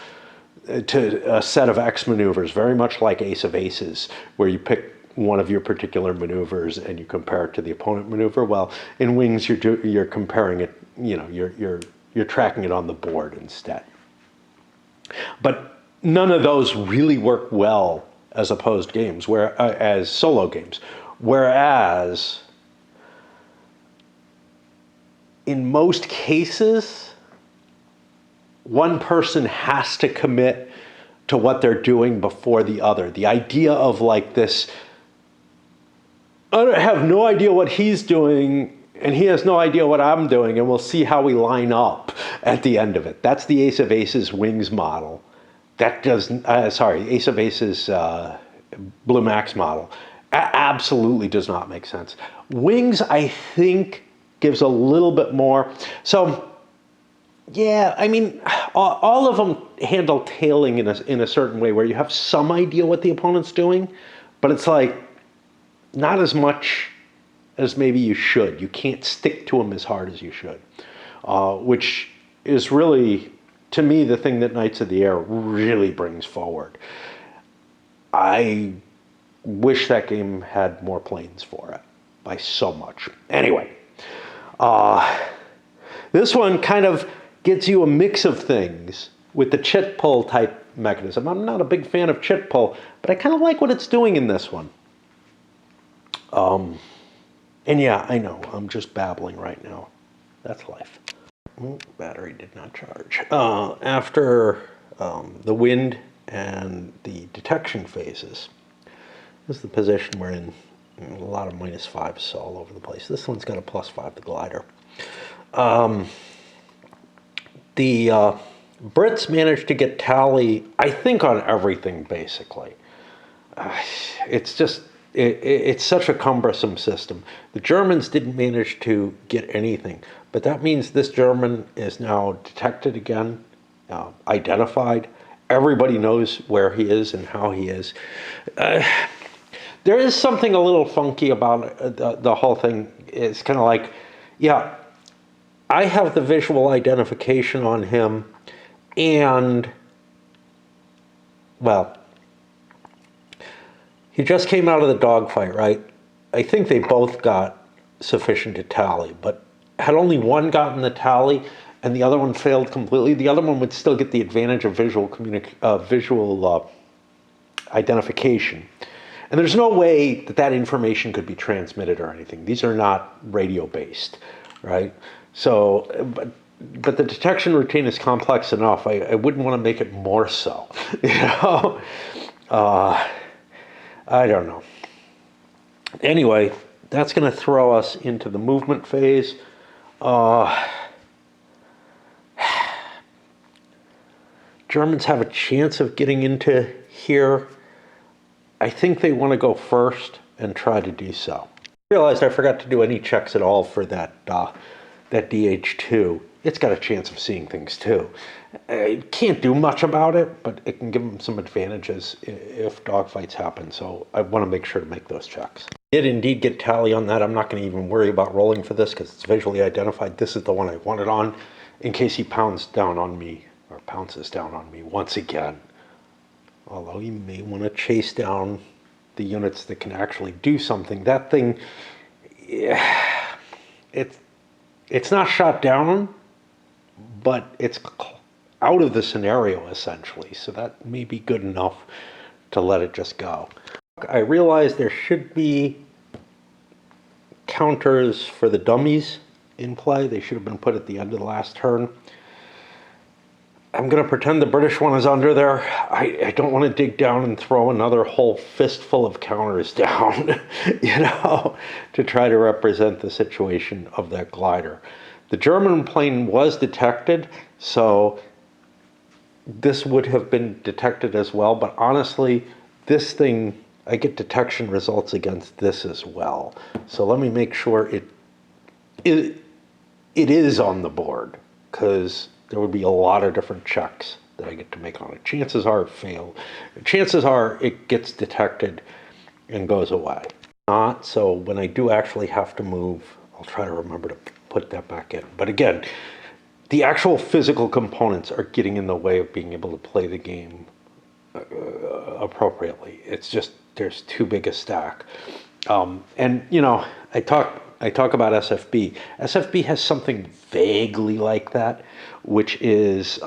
to a set of X maneuvers, very much like Ace of Aces, where you pick one of your particular maneuvers and you compare it to the opponent maneuver. Well, in Wings, you're comparing it. You're tracking it on the board instead. But none of those really work well as opposed games, as solo games. Whereas in most cases, one person has to commit to what they're doing before the other. The idea of like this, I have no idea what he's doing, and he has no idea what I'm doing, and we'll see how we line up at the end of it. That's the Ace of Aces Wings model. That does, Ace of Aces Blue Max model. Absolutely does not make sense. Wings, I think, gives a little bit more. So, yeah, I mean, all of them handle tailing in a certain way where you have some idea what the opponent's doing, but it's like, not as much as maybe you should. You can't stick to them as hard as you should, which is really, to me, the thing that Knights of the Air really brings forward. I wish that game had more planes for it by so much. Anyway, this one kind of gets you a mix of things with the chit pull type mechanism. I'm not a big fan of chit pull, but I kind of like what it's doing in this one. And yeah, I know, I'm just babbling right now. That's life. Oh, battery did not charge. After the wind and the detection phases, this is the position we're in. A lot of -5s all over the place. This one's got a +5, the glider. The Brits managed to get tally, I think, on everything, basically. It's just, it's such a cumbersome system. The Germans didn't manage to get anything, but that means this German is now detected again, identified. Everybody knows where he is and how he is. There is something a little funky about the whole thing. It's kind of like, yeah, I have the visual identification on him, and, well, he just came out of the dogfight, right? I think they both got sufficient to tally, but had only one gotten the tally and the other one failed completely, the other one would still get the advantage of visual identification. And there's no way that that information could be transmitted or anything. These are not radio-based, right? So, but the detection routine is complex enough. I wouldn't want to make it more so, you know? I don't know. Anyway, that's going to throw us into the movement phase. Germans have a chance of getting into here. I think they want to go first and try to do so. I realized I forgot to do any checks at all for that DH2. It's got a chance of seeing things too. It can't do much about it, but it can give them some advantages if dogfights happen. So I want to make sure to make those checks. I did indeed get tally on that. I'm not going to even worry about rolling for this because it's visually identified. This is the one I wanted on in case he pounces down on me once again. Although you may want to chase down the units that can actually do something. That thing, yeah, it's not shot down, but it's out of the scenario, essentially. So that may be good enough to let it just go. I realize there should be counters for the dummies in play. They should have been put at the end of the last turn. I'm going to pretend the British one is under there. I don't want to dig down and throw another whole fistful of counters down, you know, to try to represent the situation of that glider. The German plane was detected, so this would have been detected as well. But honestly, this thing, I get detection results against this as well. So let me make sure it is on the board, because there would be a lot of different checks that I get to make on it. Chances are it failed. Chances are it gets detected and goes away. Not, so when I do actually have to move, I'll try to remember to put that back in. But again, the actual physical components are getting in the way of being able to play the game appropriately. It's just, there's too big a stack. And you know, I talk about SFB. SFB has something vaguely like that, which is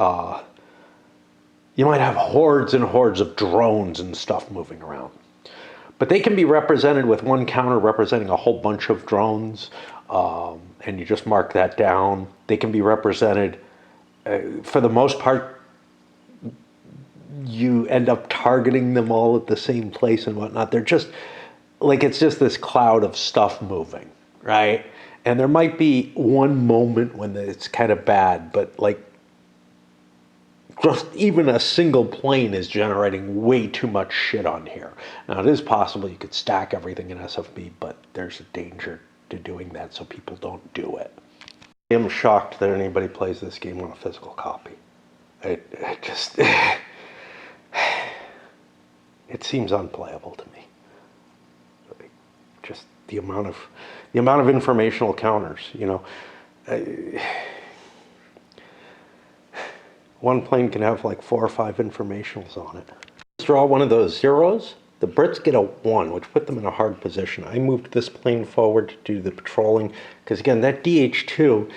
you might have hordes and hordes of drones and stuff moving around. But they can be represented with one counter representing a whole bunch of drones, and you just mark that down. They can be represented, for the most part, you end up targeting them all at the same place and whatnot. They're just, like, it's just this cloud of stuff moving, right? And there might be one moment when it's kind of bad, but like, just even a single plane is generating way too much shit on here. Now, it is possible you could stack everything in SFB, but there's a danger to doing that, so people don't do it. I am shocked that anybody plays this game on a physical copy. It just, it seems unplayable to me. Just the amount of informational counters, you know. One plane can have like 4 or 5 informationals on it. Let's draw one of those zeros. The Brits get a 1, which put them in a hard position. I moved this plane forward to do the patrolling, because again, that DH2,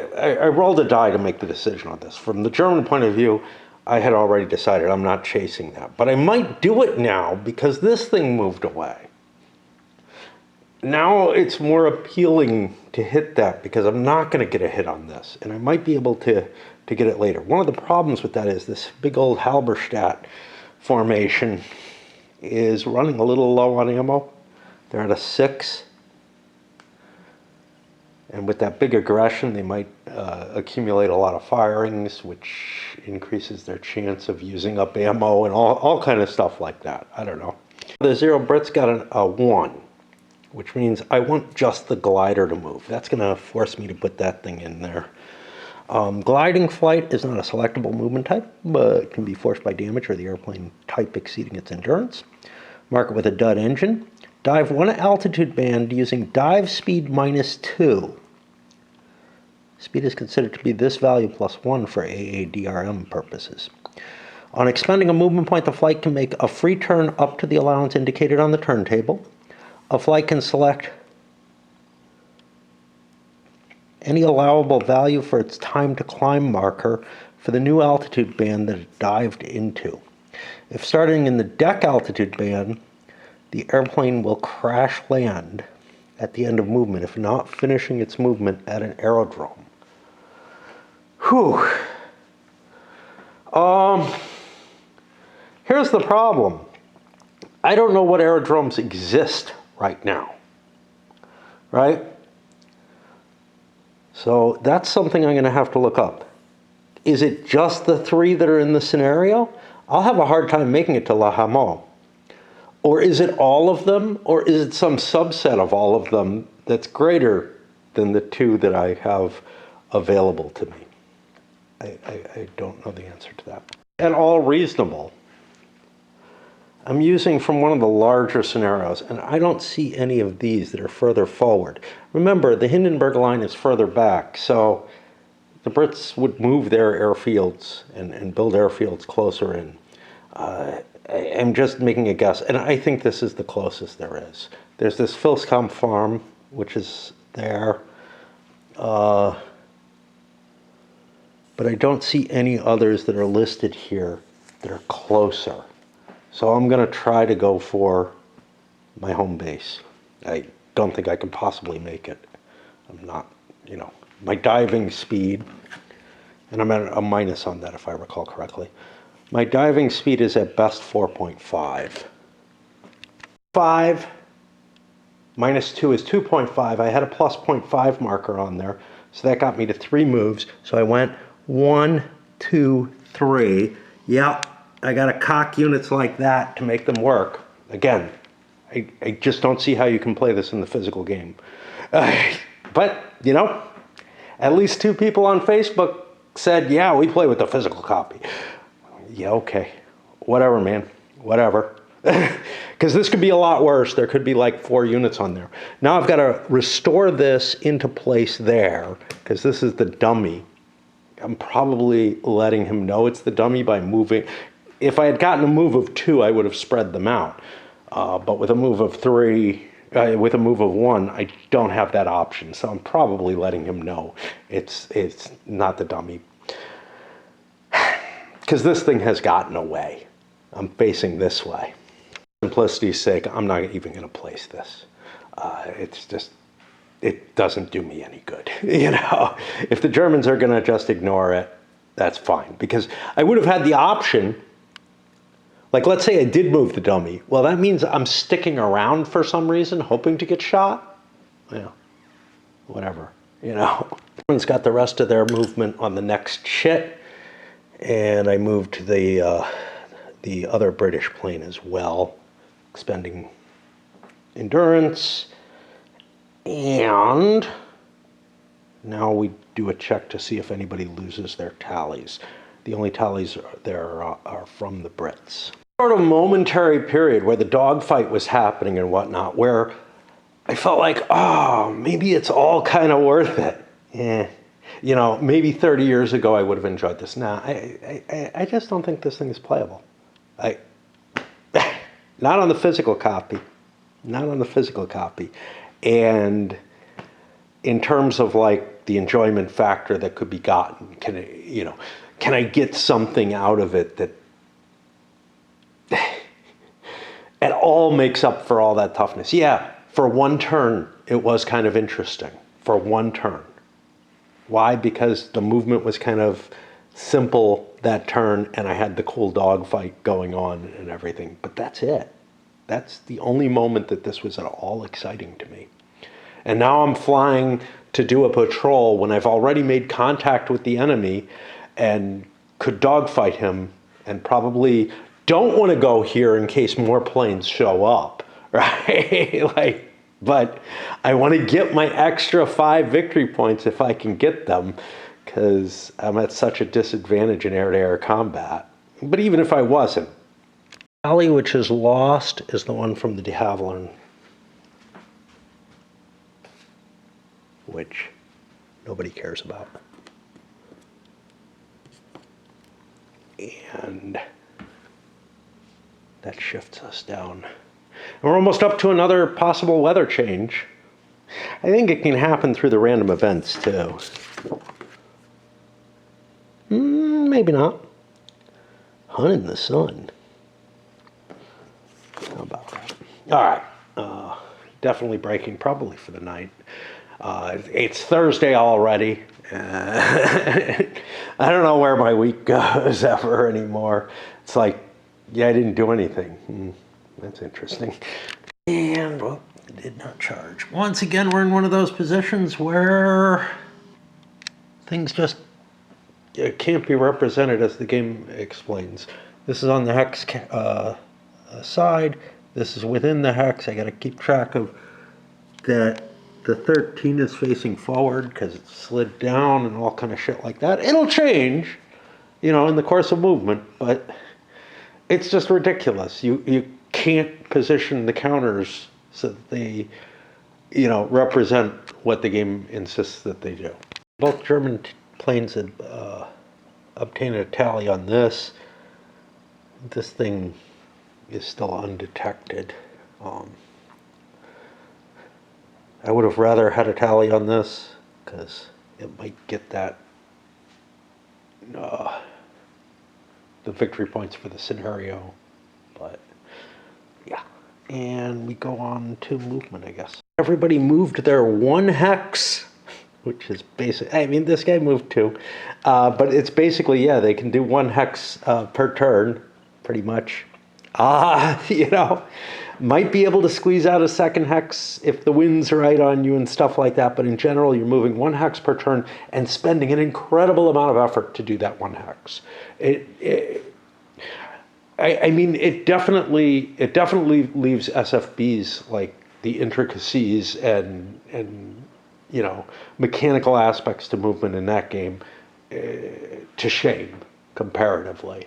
I rolled a die to make the decision on this. From the German point of view, I had already decided I'm not chasing that. But I might do it now because this thing moved away. Now it's more appealing to hit that because I'm not going to get a hit on this. And I might be able to get it later. One of the problems with that is this big old Halberstadt formation is running a little low on ammo. They're at a 6. And with that big aggression, they might accumulate a lot of firings, which increases their chance of using up ammo and all kind of stuff like that. I don't know. The Zero Brit's got a 1, which means I want just the glider to move. That's going to force me to put that thing in there. Gliding flight is not a selectable movement type, but it can be forced by damage or the airplane type exceeding its endurance. Mark it with a dud engine. Dive 1 altitude band using dive speed -2. Speed is considered to be this value plus 1 for AADRM purposes. On expending a movement point, the flight can make a free turn up to the allowance indicated on the turntable. A flight can select any allowable value for its time to climb marker for the new altitude band that it dived into. If starting in the deck altitude band, the airplane will crash land at the end of movement, if not finishing its movement at an aerodrome. Whew. Here's the problem. I don't know what aerodromes exist right now, right? So that's something I'm going to have to look up. Is it just the 3 that are in the scenario? I'll have a hard time making it to La Hameau. Or is it all of them? Or is it some subset of all of them that's greater than the 2 that I have available to me? I don't know the answer to that. And all reasonable. I'm using from one of the larger scenarios, and I don't see any of these that are further forward. Remember, the Hindenburg line is further back, so the Brits would move their airfields and build airfields closer in. I'm just making a guess, and I think this is the closest there is. There's this Filscom farm, which is there, but I don't see any others that are listed here that are closer. So I'm going to try to go for my home base. I don't think I can possibly make it. I'm not, you know, my diving speed, and I'm at a minus on that if I recall correctly. My diving speed is at best 4.5. 5 minus 2 is 2.5. I had a plus 0.5 marker on there, so that got me to 3 moves. So I went 1, 2, 3. Yep. I got to cock units like that to make them work. Again, I just don't see how you can play this in the physical game. But, you know, at least 2 people on Facebook said, yeah, we play with the physical copy. Yeah, okay. Whatever, man. Whatever. Because this could be a lot worse. There could be like 4 units on there. Now I've got to restore this into place there, because this is the dummy. I'm probably letting him know it's the dummy by moving. If I had gotten a move of 2, I would have spread them out. But with a move of 3, with a move of 1, I don't have that option. So I'm probably letting him know it's not the dummy. Because this thing has gotten away. I'm facing this way. For simplicity's sake, I'm not even going to place this. It's just, it doesn't do me any good. You know, if the Germans are going to just ignore it, that's fine. Because I would have had the option, like let's say I did move the dummy. Well, that means I'm sticking around for some reason, hoping to get shot. Yeah, whatever, you know. Germans got the rest of their movement on the next shit. And I moved to the other British plane as well, expending endurance. And now we do a check to see if anybody loses their tallies. The only tallies there are from the Brits. Sort of momentary period where the dogfight was happening and whatnot, where I felt like, oh, maybe it's all kind of worth it. Yeah. You know, maybe 30 years ago I would have enjoyed this. Now, I just don't think this thing is playable. Not on the physical copy. Not on the physical copy. And in terms of like the enjoyment factor that could be gotten, can I get something out of it that it all makes up for all that toughness? Yeah, for one turn, it was kind of interesting. For one turn. Why? Because the movement was kind of simple that turn, and I had the cool dogfight going on and everything. But that's it. That's the only moment that this was at all exciting to me. And now I'm flying to do a patrol when I've already made contact with the enemy and could dogfight him, and probably don't want to go here in case more planes show up, right? But I want to get my extra 5 victory points if I can get them, because I'm at such a disadvantage in air-to-air combat. But even if I wasn't, the tally which is lost is the one from the de Havilland, which nobody cares about. And that shifts us down. And we're almost up to another possible weather change. I think it can happen through the random events too. Maybe not. Hun in the sun. How about that? All right. Definitely breaking, probably for the night. It's Thursday already. I don't know where my week goes ever anymore. It's like, yeah, I didn't do anything. That's interesting. And, well, it did not charge. Once again, we're in one of those positions where things just can't be represented as the game explains. This is on the hex side. This is within the hex. I got to keep track of that. The 13 is facing forward because it slid down and all kind of shit like that. It'll change, you know, in the course of movement, but it's just ridiculous. You can't position the counters so that they, you know, represent what the game insists that they do. Both German planes had obtained a tally on this. This thing is still undetected. I would have rather had a tally on this because it might get that the victory points for the scenario, but yeah. And we go on to movement, I guess. Everybody moved their 1 hex, which is basic. I mean, this guy moved 2, but it's basically, yeah, they can do 1 hex per turn, pretty much. You know, might be able to squeeze out a 2nd hex if the wind's right on you and stuff like that, but in general, you're moving 1 hex per turn and spending an incredible amount of effort to do that 1 hex. I mean, it definitely leaves SFBs, like the intricacies and you know, mechanical aspects to movement in that game to shame comparatively.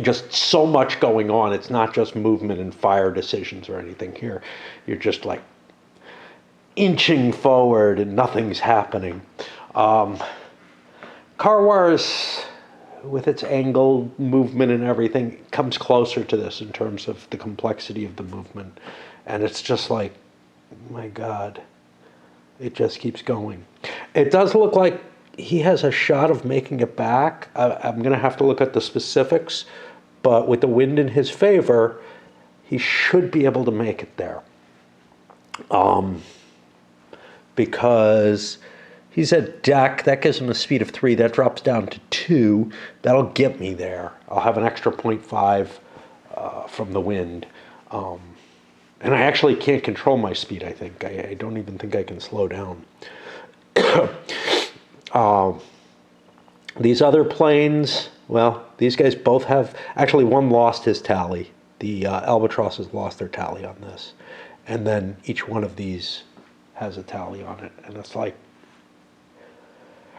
Just so much going on. It's not just movement and fire decisions or anything here. You're just like inching forward and nothing's happening. Car Wars, with its angle, movement, and everything, comes closer to this in terms of the complexity of the movement. And it's just like, my God, it just keeps going. It does look like he has a shot of making it back. I'm going to have to look at the specifics, but with the wind in his favor, he should be able to make it there. Because he's at deck, that gives him a speed of 3, that drops down to 2. That'll get me there. I'll have an extra 0.5 from the wind. And I actually can't control my speed, I think. I don't even think I can slow down. These other planes, well, these guys both have, actually one lost his tally. The albatrosses lost their tally on this. And then each one of these has a tally on it. And it's like,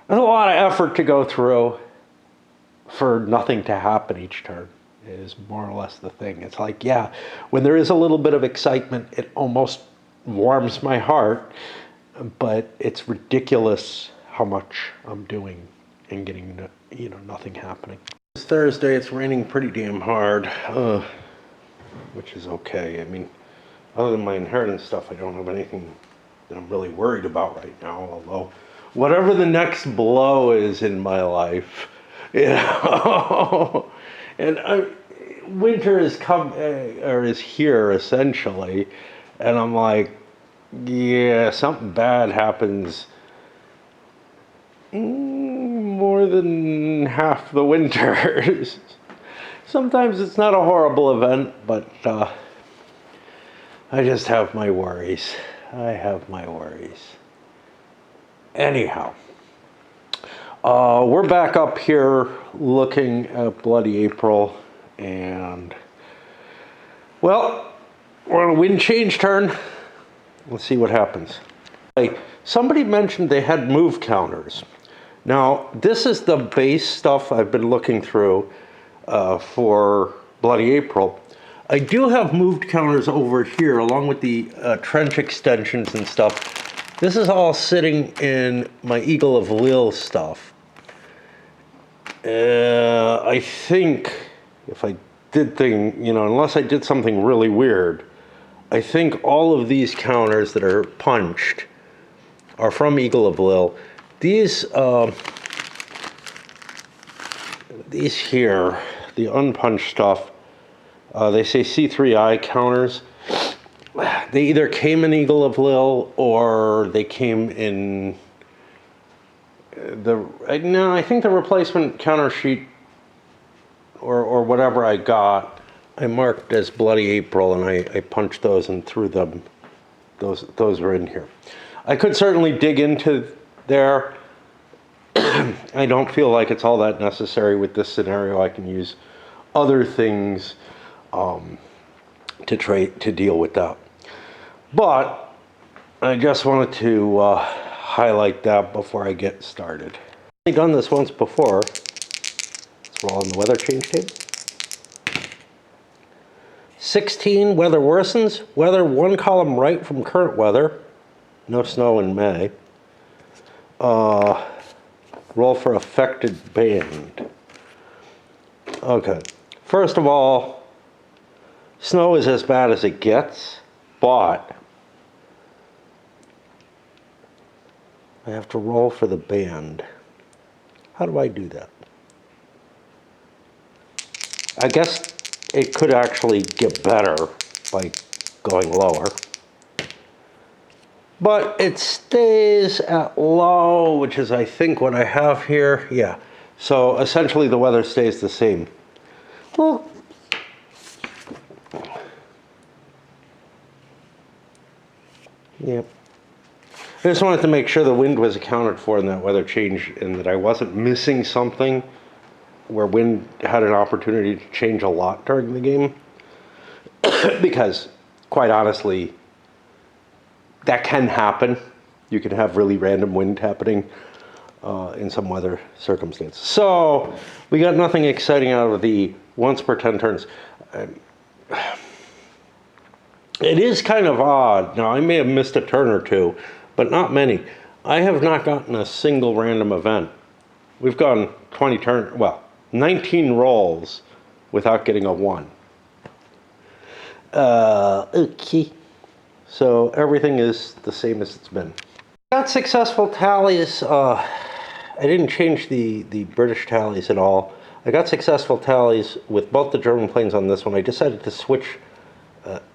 there's a lot of effort to go through for nothing to happen each turn, is more or less the thing. It's like, yeah, when there is a little bit of excitement, it almost warms my heart, but it's ridiculous how much I'm doing and getting, nothing happening. It's Thursday, it's raining pretty damn hard, which is okay. I mean, other than my inheritance stuff, I don't have anything that I'm really worried about right now, although whatever the next blow is in my life, and winter is is here essentially, and I'm like, yeah, something bad happens more than half the winters. Sometimes it's not a horrible event, but I just have my worries. Anyhow, we're back up here looking at Bloody April, and, well, we're on a wind change turn. Let's see what happens. Somebody mentioned they had move counters. Now, this is the base stuff I've been looking through for Bloody April. I do have moved counters over here, along with the trench extensions and stuff. This is all sitting in my Eagle of Lille stuff. I think if I did unless I did something really weird, I think all of these counters that are punched are from Eagle of Lille. These here, the unpunched stuff, they say C3I counters. They either came in Eagle of Lille or they came in I think the replacement counter sheet or whatever I got, I marked as Bloody April, and I punched those and threw them. Those were in here. I could certainly dig into there. I don't feel like it's all that necessary with this scenario. I can use other things to deal with that. But I just wanted to highlight that before I get started. I've done this once before. Let's roll on the weather change tape. 16, weather worsens. Weather one column right from current weather. No snow in May. Roll for affected band. Okay. First of all, snow is as bad as it gets, but I have to roll for the band. How do I do that? I guess it could actually get better by going lower. But it stays at low, which is, I think, what I have here. Yeah. So essentially the weather stays the same. Well, yeah. I just wanted to make sure the wind was accounted for in that weather change and that I wasn't missing something where wind had an opportunity to change a lot during the game. Because, quite honestly, that can happen. You can have really random wind happening in some weather circumstances. So, we got nothing exciting out of the once per 10 turns. It is kind of odd. Now, I may have missed a turn or two, but not many. I have not gotten a single random event we've gone 19 rolls without getting a 1. Okay. So everything is the same as it's been. Got successful tallies. I didn't change the British tallies at all. I got successful tallies with both the German planes on this one. I decided to switch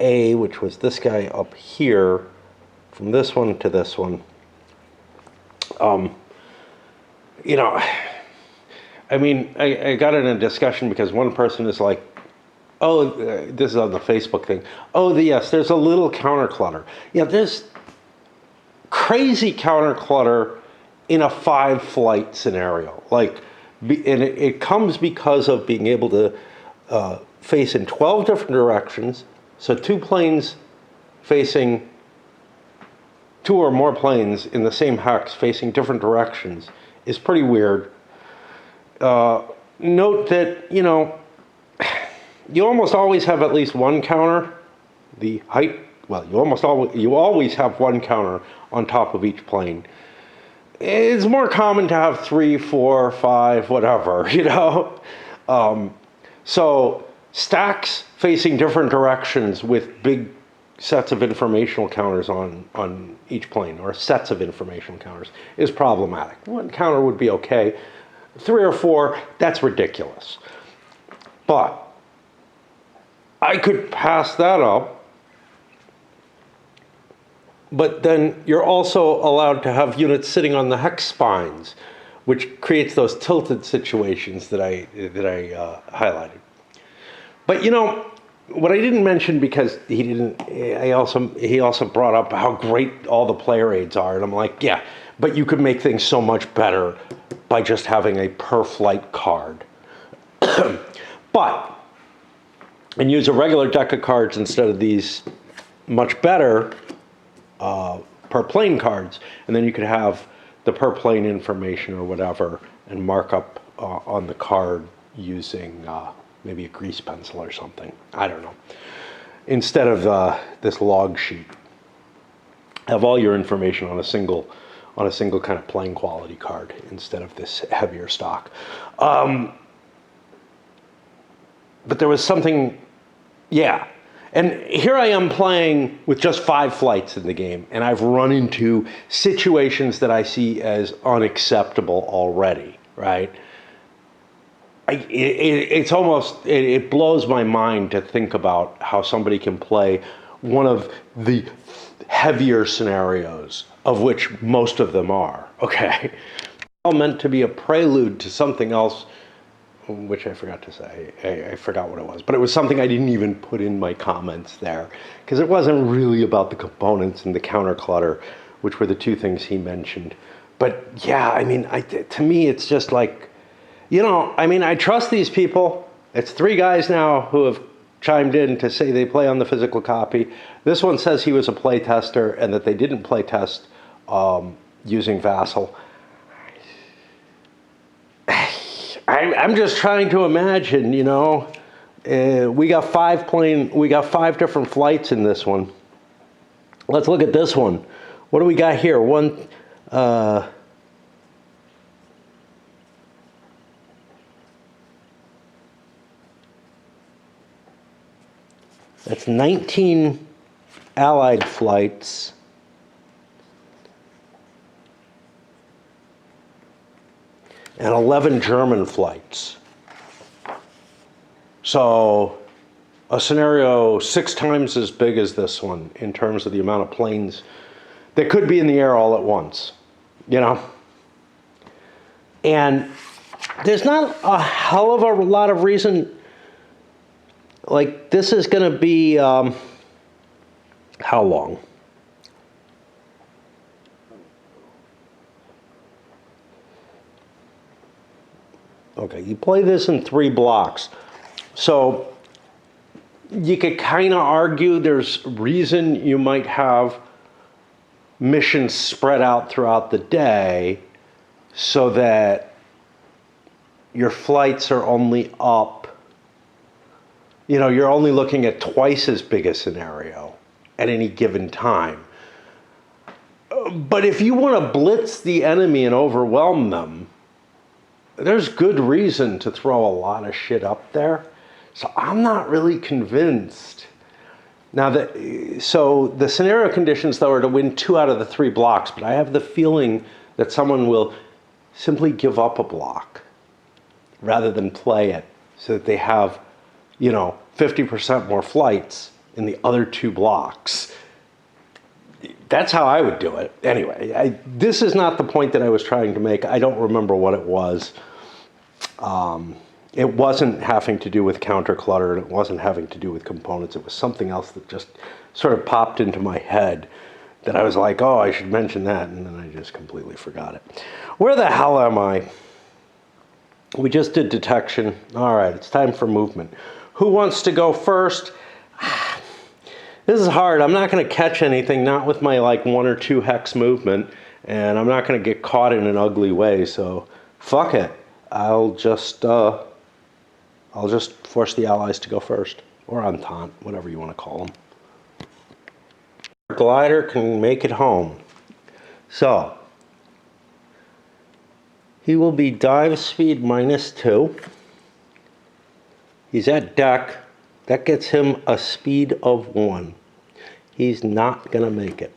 A, which was this guy up here, from this one to this one. You know, I mean, I got in a discussion because one person is like, oh, this is on the Facebook thing. Oh, yes, there's a little counter clutter. Yeah, there's crazy counter clutter in a 5-flight scenario. Like, and it comes because of being able to face in 12 different directions. So 2 planes facing, 2 or more planes in the same hex facing different directions is pretty weird. Note that, you know, you almost always have at least one counter. The height, well, you always have one counter on top of each plane. It's more common to have 3, 4, 5, whatever, you know. So stacks facing different directions with big sets of informational counters on each plane, or sets of informational counters, is problematic. One counter would be okay. 3 or 4, that's ridiculous. But I could pass that up, but then you're also allowed to have units sitting on the hex spines, which creates those tilted situations that I highlighted. But you know, what I didn't mention, because he also brought up how great all the player aids are, and I'm like, yeah, but you could make things so much better by just having a per flight card. And use a regular deck of cards instead of these much better per plane cards, and then you could have the per plane information or whatever and mark up on the card using maybe a grease pencil or something. I don't know. Instead of this log sheet, have all your information on a single kind of plane quality card instead of this heavier stock. But there was something, yeah. And here I am playing with just 5 flights in the game, and I've run into situations that I see as unacceptable already, right? It blows my mind to think about how somebody can play one of the heavier scenarios, of which most of them are, okay? All meant to be a prelude to something else, which I forgot to say. I forgot what it was, but it was something I didn't even put in my comments there, because it wasn't really about the components and the counter clutter, which were the 2 things he mentioned. But yeah, I mean, to me, it's just like, you know, I mean, I trust these people. It's 3 guys now who have chimed in to say they play on the physical copy. This one says he was a play tester and that they didn't play test using Vassal. I'm just trying to imagine, you know, we got 5 different flights in this one. Let's look at this one. What do we got here? That's 19 Allied flights. And 11 German flights. So a scenario 6 times as big as this one in terms of the amount of planes that could be in the air all at once, you know? And there's not a hell of a lot of reason, like this is gonna be, how long? Okay, you play this in 3 blocks. So you could kind of argue there's reason you might have missions spread out throughout the day so that your flights are only up, you know, you're only looking at twice as big a scenario at any given time. But if you want to blitz the enemy and overwhelm them, there's good reason to throw a lot of shit up there. So I'm not really convinced. Now, so the scenario conditions, though, are to win 2 out of the 3 blocks, but I have the feeling that someone will simply give up a block rather than play it so that they have, 50% more flights in the other 2 blocks. That's how I would do it. Anyway, this is not the point that I was trying to make. I don't remember what it was. It wasn't having to do with counter clutter, and it wasn't having to do with components. It was something else that just sort of popped into my head that I was like, oh, I should mention that, and then I just completely forgot it. Where the hell am I? We just did detection. All right, it's time for movement. Who wants to go first? This is hard. I'm not going to catch anything, not with my 1 or 2 hex movement, and I'm not going to get caught in an ugly way, so fuck it. I'll just force the allies to go first, or Entente, whatever you want to call them. Glider can make it home. So, he will be dive speed -2. He's at deck. That gets him a speed of 1. He's not going to make it.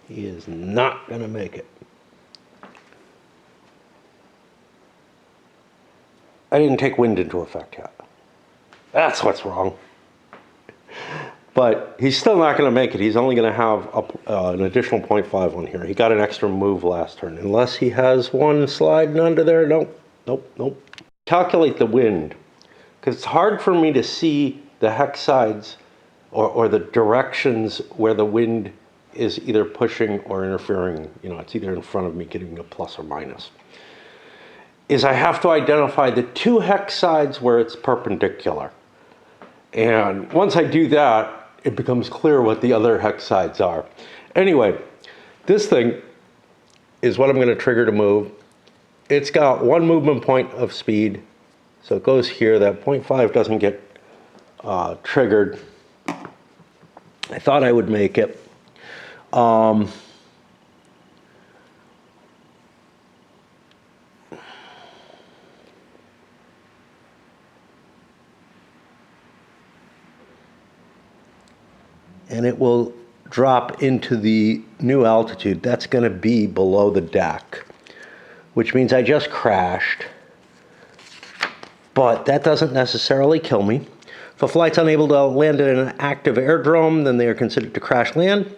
He is not going to make it. I didn't take wind into effect yet. That's what's wrong. But he's still not going to make it. He's only going to have an additional 0.5 on here. He got an extra move last turn. Unless he has one sliding under there. Nope. Calculate the wind. Because it's hard for me to see the hex sides or the directions where the wind is either pushing or interfering. It's either in front of me getting a plus or minus. Is I have to identify the 2 hex sides where it's perpendicular. And once I do that, it becomes clear what the other hex sides are. Anyway, this thing is what I'm going to trigger to move. It's got 1 movement point of speed. So it goes here. That 0.5 doesn't get triggered. I thought I would make it. And it will drop into the new altitude. That's going to be below the deck, which means I just crashed. But that doesn't necessarily kill me. If a flight's unable to land in an active airdrome, then they are considered to crash land.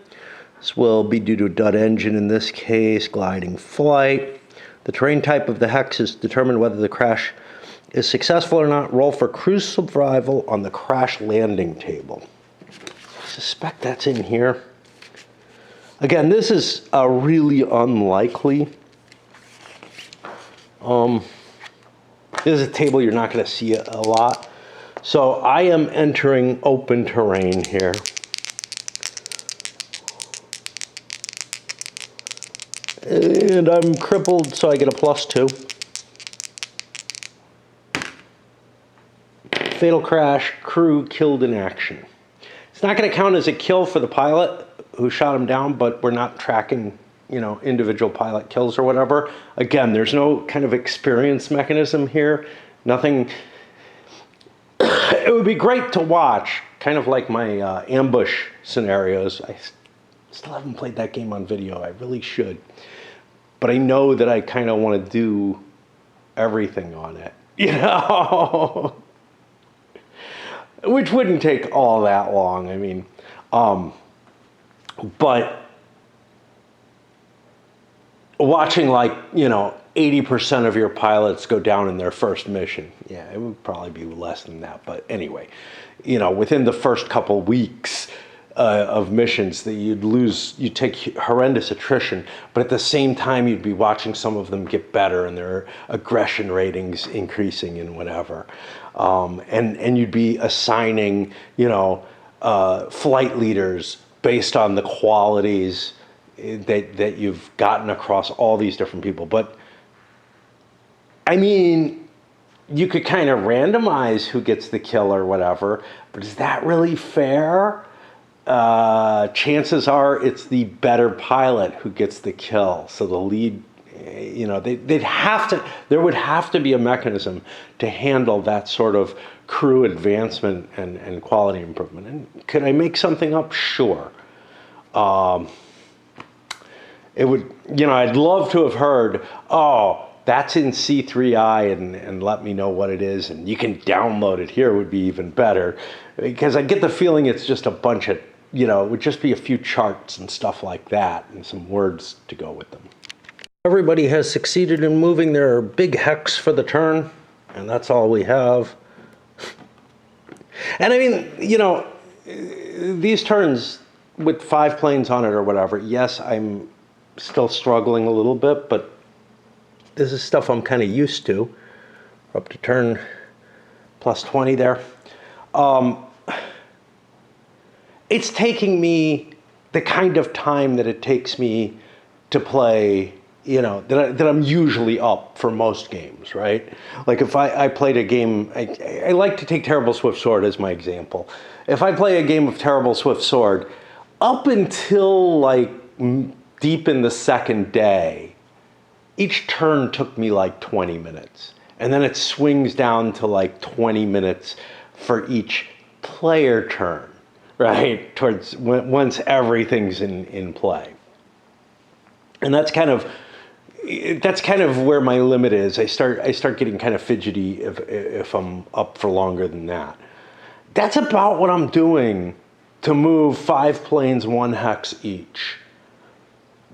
This will be due to a dud engine in this case, gliding flight. The terrain type of the hex is determined whether the crash is successful or not. Roll for cruise survival on the crash landing table. I suspect that's in here. Again, this is a really unlikely. This is a table you're not going to see a lot. So I am entering open terrain here. And I'm crippled, so I get a +2. Fatal crash, crew killed in action. It's not going to count as a kill for the pilot who shot him down, but we're not tracking, individual pilot kills or whatever. Again, there's no kind of experience mechanism here. Nothing. It would be great to watch, kind of like my ambush scenarios. I still haven't played that game on video. I really should. But I know that I kind of want to do everything on it, which wouldn't take all that long. I mean, but watching 80% of your pilots go down in their first mission. Yeah, it would probably be less than that. But anyway, within the first couple weeks of missions, that you'd take horrendous attrition, but at the same time, you'd be watching some of them get better and their aggression ratings increasing and whatever. And you'd be assigning, flight leaders based on the qualities that you've gotten across all these different people. But I mean, you could kind of randomize who gets the kill or whatever, but is that really fair? Chances are it's the better pilot who gets the kill. So the lead, there would have to be a mechanism to handle that sort of crew advancement and quality improvement. And could I make something up? Sure. It would, I'd love to have heard, oh, that's in C3I and let me know what it is, and you can download it here would be even better. Because I get the feeling it's just a bunch of, it would just be a few charts and stuff like that and some words to go with them. Everybody has succeeded in moving their big hex for the turn, and that's all we have. And I mean, these turns with 5 planes on it or whatever, yes, I'm still struggling a little bit, but this is stuff I'm kind of used to. We're up to turn plus 20 there. It's taking me the kind of time that it takes me to play, that I'm usually up for most games, right? Like if I played a game, I like to take Terrible Swift Sword as my example. If I play a game of Terrible Swift Sword, up until like deep in the second day, each turn took me like 20 minutes. And then it swings down to like 20 minutes for each player turn, right? Once everything's in play. And that's kind of where my limit is. I start getting kind of fidgety if I'm up for longer than that. That's about what I'm doing to move 5 planes 1 hex each.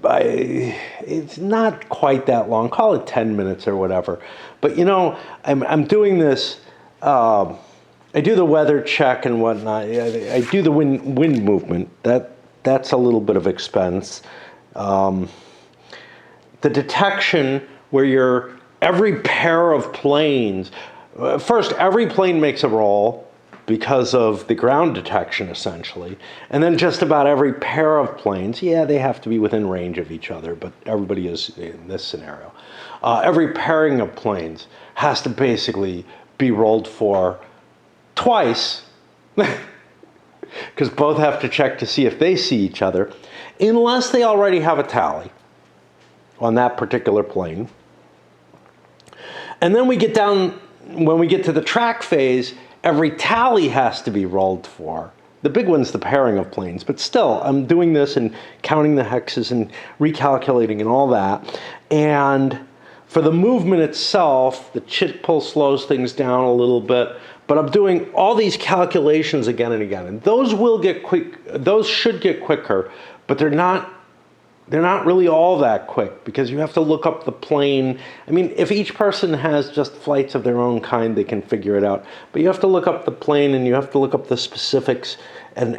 It's not quite that long. Call it 10 minutes or whatever. But I'm doing this. I do the weather check and whatnot. I do the wind movement. That's a little bit of expense. The detection where every pair of planes. First, every plane makes a roll because of the ground detection, essentially. And then just about every pair of planes, they have to be within range of each other, but everybody is in this scenario. Every pairing of planes has to basically be rolled for twice, because both have to check to see if they see each other, unless they already have a tally on that particular plane. And then when we get to the track phase, every tally has to be rolled for. The big one's the pairing of planes, but still, I'm doing this and counting the hexes and recalculating and all that. And for the movement itself, the chit pull slows things down a little bit, but I'm doing all these calculations again and again. And those should get quicker, but they're not really all that quick, because you have to look up the plane. I mean, if each person has just flights of their own kind, they can figure it out. But you have to look up the plane, and you have to look up the specifics and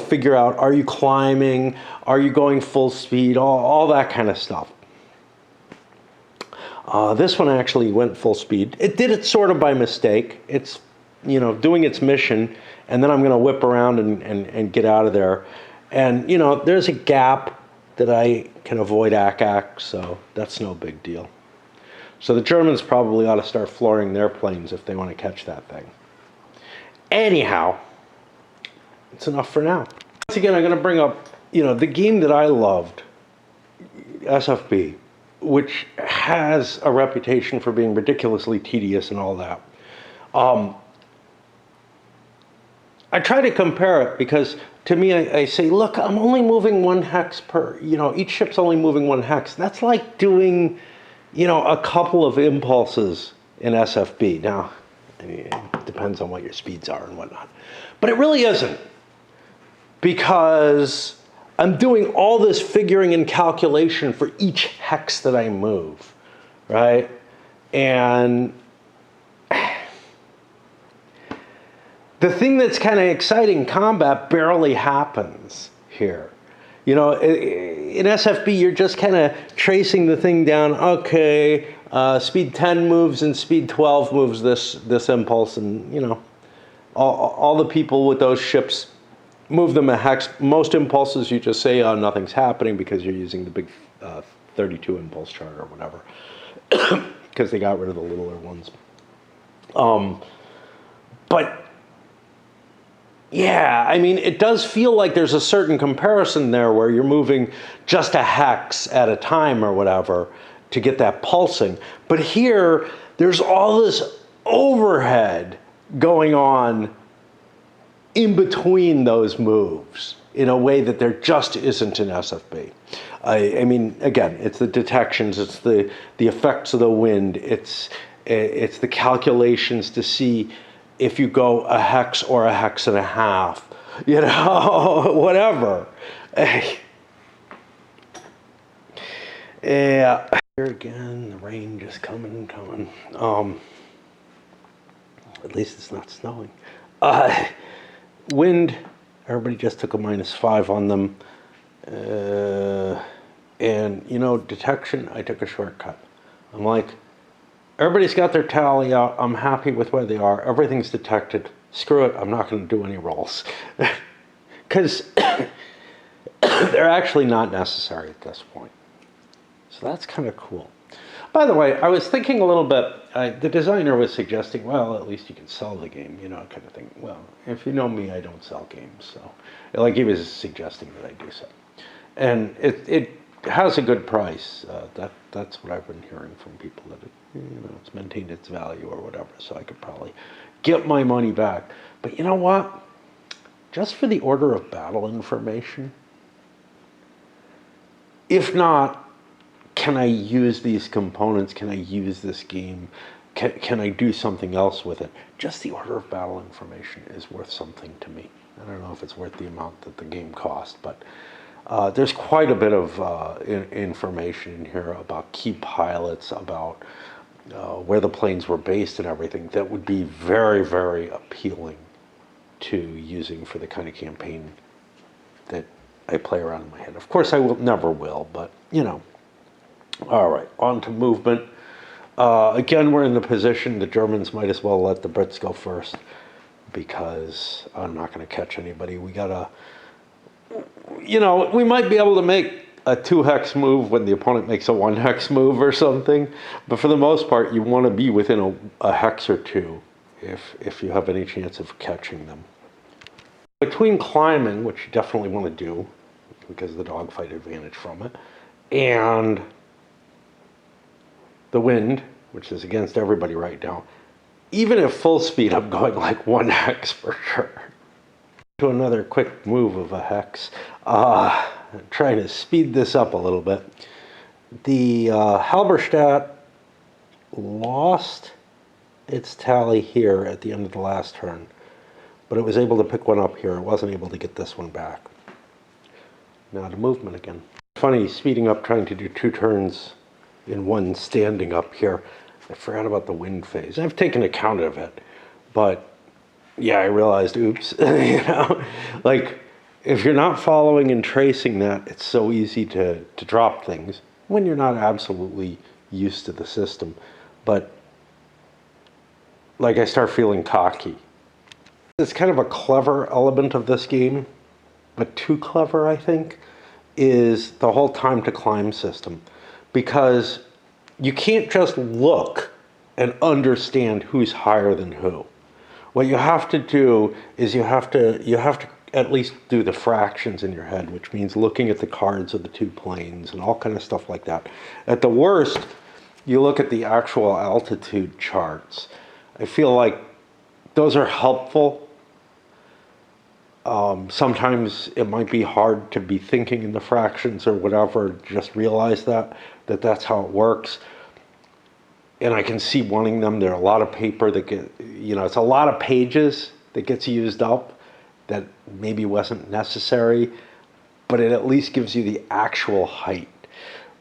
figure out, are you climbing? Are you going full speed? All that kind of stuff. This one actually went full speed. It did it sort of by mistake. It's, doing its mission, and then I'm going to whip around and get out of there. And, there's a gap that I can avoid ack, so that's no big deal. So the Germans probably ought to start flooring their planes if they want to catch that thing. Anyhow, it's enough for now. Once again, I'm going to bring up, the game that I loved, SFB, which has a reputation for being ridiculously tedious and all that. I try to compare it because, to me, I say, look, I'm only moving 1 hex per, each ship's only moving 1 hex. That's like doing, a couple of impulses in SFB. Now, it depends on what your speeds are and whatnot. But it really isn't, because I'm doing all this figuring and calculation for each hex that I move, right? And the thing that's kind of exciting, combat barely happens here. In SFB, you're just kind of tracing the thing down. Okay, speed 10 moves and speed 12 moves this impulse, and all the people with those ships move them a hex. Most impulses you just say, oh, nothing's happening, because you're using the big 32 impulse chart or whatever, because they got rid of the littler ones. But yeah, I mean, it does feel like there's a certain comparison there where you're moving just a hex at a time or whatever. to get that pulsing. But here, there's all this overhead going on in between those moves in a way that there just isn't in SFB. I mean, again, it's the detections, it's the effects of the wind, it's the calculations to see if you go a hex or a hex and a half, you know, whatever. Yeah. Here again, the rain just coming and coming. At least it's not snowing. Wind, everybody just took a -5 on them. And, you know, detection, I took a shortcut. I'm like, everybody's got their tally out. I'm happy with where they are. Everything's detected. Screw it, I'm not going to do any rolls. Because they're actually not necessary at this point. So that's kind of cool. By the way, I was thinking a little bit, the designer was suggesting, well, at least you can sell the game, you know, kind of thing. Well, if you know me, I don't sell games, so. Like, he was suggesting that I do so. And it has a good price. That's what I've been hearing from people, that it's maintained its value or whatever, so I could probably get my money back. But you know what? Just for the order of battle information, if not, can I use these components? Can I use this game? Can I do something else with it? Just the order of battle information is worth something to me. I don't know if it's worth the amount that the game cost, but there's quite a bit of information in here about key pilots, about where the planes were based and everything that would be very, very appealing to using for the kind of campaign that I play around in my head. Of course, I never will, but, you know. All right, on to movement. Again, we're in the position the Germans might as well let the Brits go first, because I'm not going to catch anybody. We gotta, you know, we might be able to make a 2-hex move when the opponent makes a 1-hex move or something, but for the most part, you want to be within a hex or two if you have any chance of catching them. Between climbing, which you definitely want to do, because of the dogfight advantage from it, and the wind, which is against everybody right now, even at full speed, I'm going like 1 hex for sure. To another quick move of a hex. Trying to speed this up a little bit. The Halberstadt lost its tally here at the end of the last turn, but it was able to pick one up here. It wasn't able to get this one back. Now to movement again. Funny, speeding up, trying to do 2 turns in one standing up here. I forgot about the wind phase. I've taken account of it, but yeah, I realized, oops, you know, like if you're not following and tracing that, it's so easy to drop things when you're not absolutely used to the system. But like I start feeling cocky. It's kind of a clever element of this game, but too clever, I think, is the whole time to climb system. Because you can't just look and understand who's higher than who. What you have to do is you have to at least do the fractions in your head, which means looking at the cards of the 2 planes and all kind of stuff like that. At the worst, you look at the actual altitude charts. I feel like those are helpful. Sometimes it might be hard to be thinking in the fractions or whatever, just realize that's how it works. And I can see wanting them. There are a lot of paper that it's a lot of pages that gets used up that maybe wasn't necessary, but it at least gives you the actual height,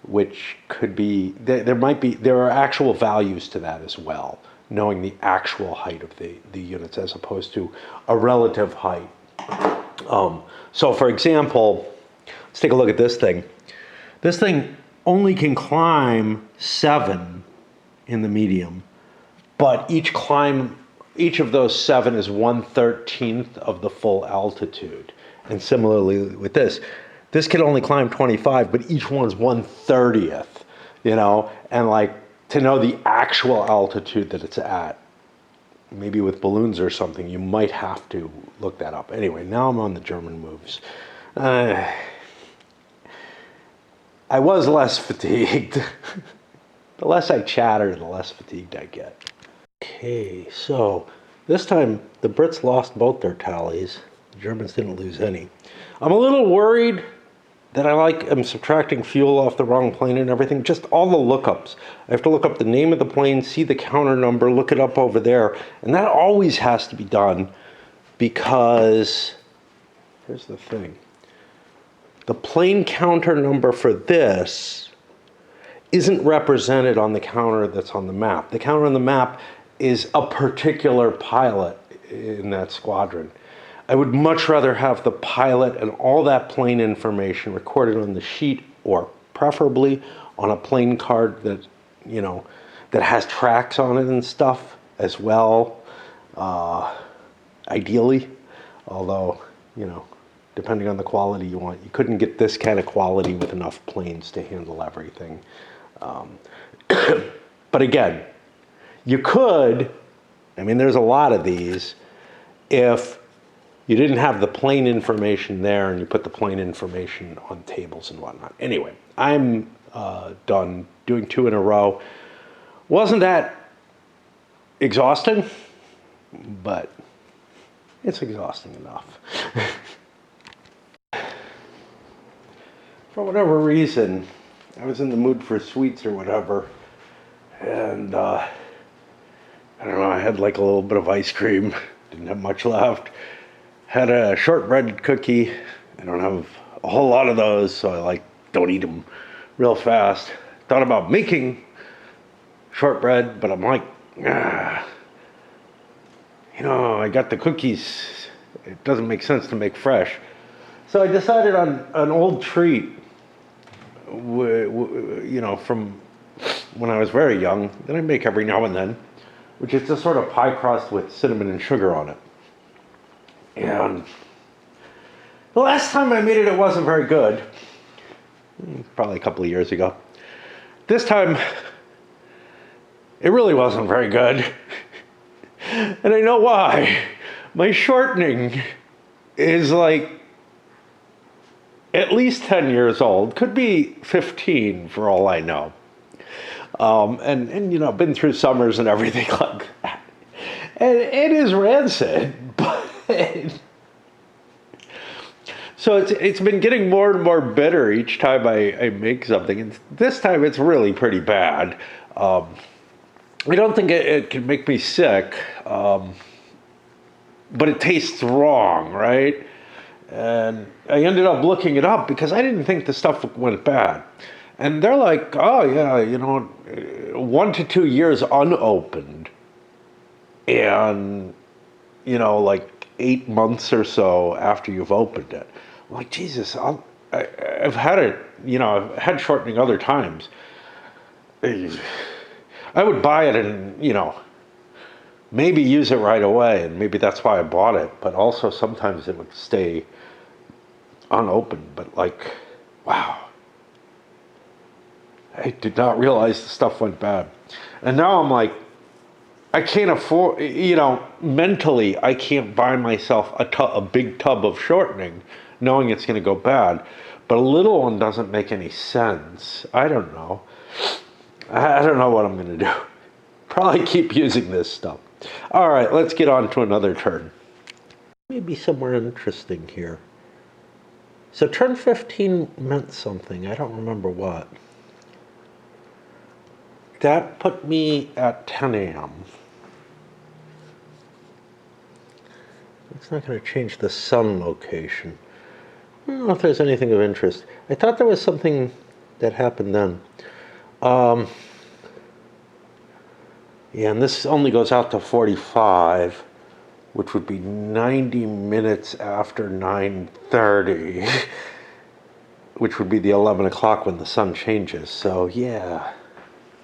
which could be, there are actual values to that as well, knowing the actual height of the units as opposed to a relative height. So for example, let's take a look at this thing. This thing only can climb 7 in the medium, but each of those 7 is 1/13 of the full altitude. And similarly with this can only climb 25, but each one's 1/30th, you know, and like to know the actual altitude that it's at, maybe with balloons or something, you might have to look that up. Anyway, now I'm on the German moves. I was less fatigued. The less I chatter, the less fatigued I get. Okay, so this time the Brits lost both their tallies. The Germans didn't lose any. I'm a little worried that I'm subtracting fuel off the wrong plane and everything. Just all the lookups. I have to look up the name of the plane, see the counter number, look it up over there. And that always has to be done because, here's the thing. The plane counter number for this isn't represented on the counter that's on the map. The counter on the map is a particular pilot in that squadron. I would much rather have the pilot and all that plane information recorded on the sheet, or preferably on a plane card that, you know, that has tracks on it and stuff as well, ideally. Although, you know, depending on the quality you want, you couldn't get this kind of quality with enough planes to handle everything. But again, you could, I mean, there's a lot of these, if you didn't have the plane information there and you put the plane information on tables and whatnot. Anyway, I'm done doing 2 in a row. Wasn't that exhausting? But it's exhausting enough. For whatever reason, I was in the mood for sweets or whatever. And I don't know, I had like a little bit of ice cream. Didn't have much left. Had a shortbread cookie. I don't have a whole lot of those, so I don't eat them real fast. Thought about making shortbread, but I'm like, you know, I got the cookies. It doesn't make sense to make fresh. So I decided on an old treat, you know, from when I was very young, that I make every now and then, which is a sort of pie crust with cinnamon and sugar on it. And the last time I made it, it wasn't very good. Probably a couple of years ago. This time, it really wasn't very good. And I know why. My shortening is like at least 10 years old. Could be 15 for all I know. And you know, been through summers and everything like that. And it is rancid, but so it's been getting more and more bitter each time I make something. And this time it's really pretty bad. I don't think it can make me sick, but it tastes wrong, right? And I ended up looking it up because I didn't think the stuff went bad. And they're like, oh yeah, you know, 1 to 2 years unopened. And, you know, like 8 months or so after you've opened it. I'm like, Jesus, I've had it, you know, I've had shortening other times. I would buy it and, you know, maybe use it right away, and maybe that's why I bought it, but also sometimes it would stay unopened. But like, wow. I did not realize the stuff went bad. And now I'm like, I can't afford, you know, mentally, I can't buy myself a big tub of shortening knowing it's going to go bad. But a little one doesn't make any sense. I don't know. I don't know what I'm going to do. Probably keep using this stuff. All right, let's get on to another turn. Maybe somewhere interesting here. So turn 15 meant something. I don't remember what. That put me at 10 a.m. It's not going to change the sun location. I don't know if there's anything of interest. I thought there was something that happened then. Yeah, and this only goes out to 45, which would be 90 minutes after 9:30, which would be the 11 o'clock when the sun changes. So yeah,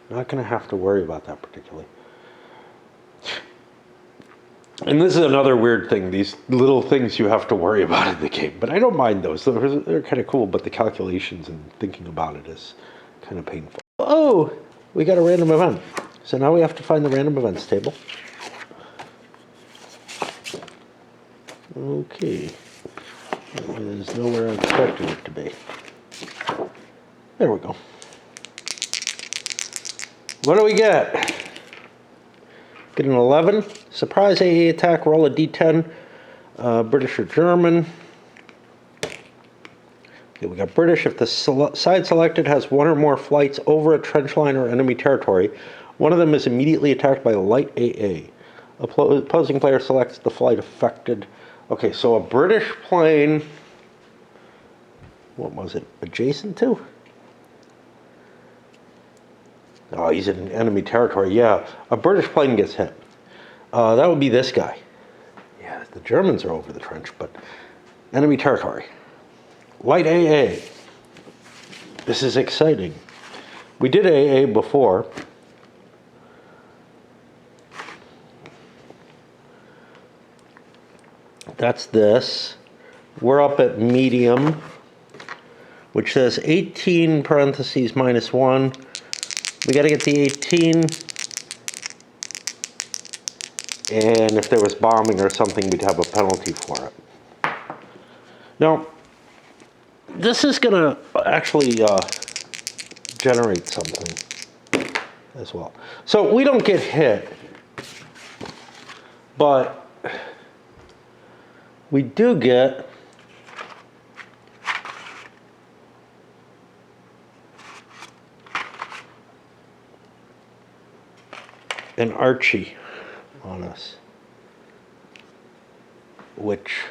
not going to have to worry about that particularly. And this is another weird thing, these little things you have to worry about in the game. But I don't mind those. They're kind of cool, but the calculations and thinking about it is kind of painful. Oh, we got a random event. So now we have to find the random events table. Okay. It is nowhere I expected it to be. There we go. What do we get? Get an 11. Surprise AA attack, roll a d10. British or German. Okay, we got British. If the side selected has one or more flights over a trench line or enemy territory, one of them is immediately attacked by a light AA. Opposing player selects the flight affected. Okay, so a British plane, what was it, adjacent to? Oh, he's in enemy territory. Yeah, a British plane gets hit. That would be this guy. Yeah, the Germans are over the trench, but enemy territory. Light AA. This is exciting. We did AA before. That's this. We're up at medium, which says 18 parentheses minus 1. We got to get the 18. And if there was bombing or something, we'd have a penalty for it. Now, this is going to actually generate something as well. So we don't get hit, but we do get an Archie on us, which,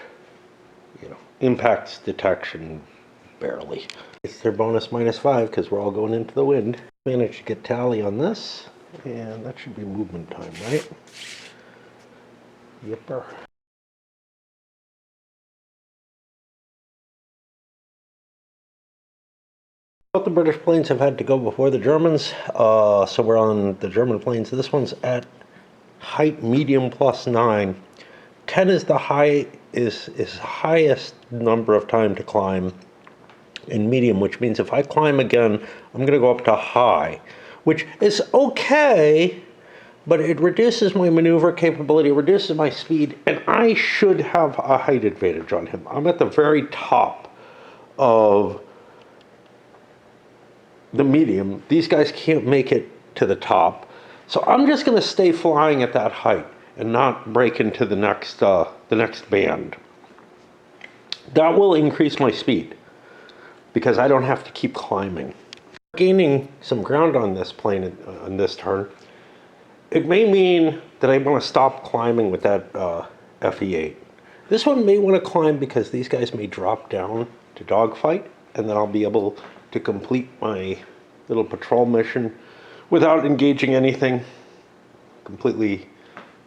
you know, impacts detection barely. It's their bonus -5 because we're all going into the wind. Managed to get tally on this, and that should be movement time, right? Yipper. Both the British planes have had to go before the Germans, so we're on the German planes. This one's at height medium +9. 10 is the highest number of time to climb in medium, which means if I climb again, I'm going to go up to high, which is okay, but it reduces my maneuver capability, it reduces my speed, and I should have a height advantage on him. I'm at the very top of the medium. These guys can't make it to the top, so I'm just going to stay flying at that height and not break into the next band. That will increase my speed because I don't have to keep climbing. Gaining some ground on this plane on this turn. It may mean that I want to stop climbing with that FE8. This one may want to climb because these guys may drop down to dogfight, and then I'll be able to complete my little patrol mission without engaging anything. Completely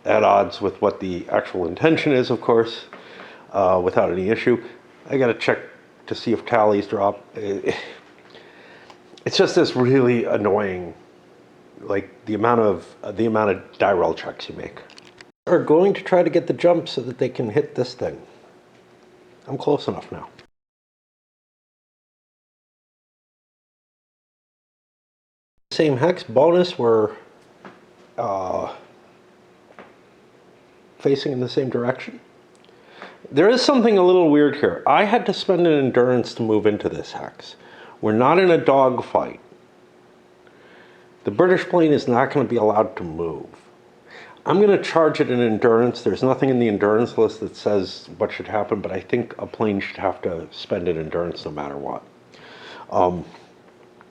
at odds with what the actual intention is, of course, without any issue. I gotta check to see if tallies drop. It's just this really annoying, like the amount of die roll checks you make. Are going to try to get the jump so that they can hit this thing. I'm close enough now. Same hex bonus, we're facing in the same direction. There is something a little weird here. I had to spend an endurance to move into this hex. We're not in a dogfight. The British plane is not going to be allowed to move. I'm going to charge it in endurance. There's nothing in the endurance list that says what should happen, but I think a plane should have to spend an endurance no matter what.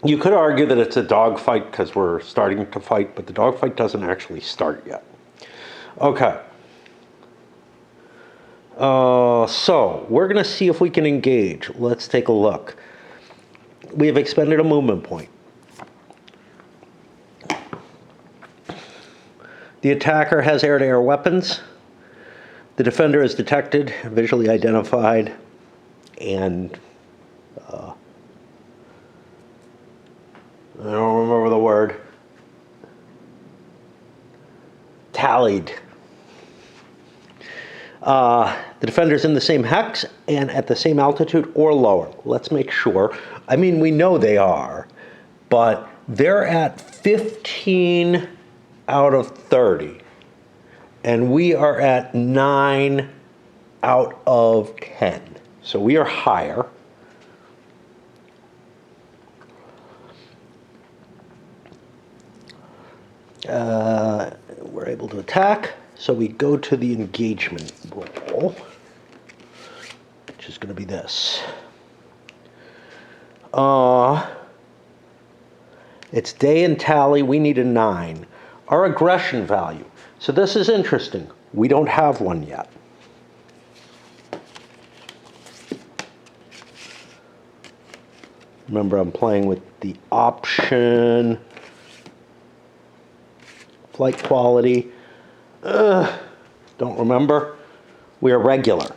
You could argue that it's a dogfight because we're starting to fight, but the dogfight doesn't actually start yet. Okay. So we're going to see if we can engage. Let's take a look. We have expended a movement point. The attacker has air-to-air weapons. The defender is detected, visually identified, and I don't remember the word. Tallied. The defender's in the same hex and at the same altitude or lower. Let's make sure. I mean, we know they are, but they're at 15 out of 30. And we are at 9 out of 10. So we are higher. We're able to attack, so we go to the engagement roll, which is going to be this. It's day and tally. We need a 9. Our aggression value. So this is interesting. We don't have one yet. Remember, I'm playing with the option, flight quality. Don't remember. We are regular.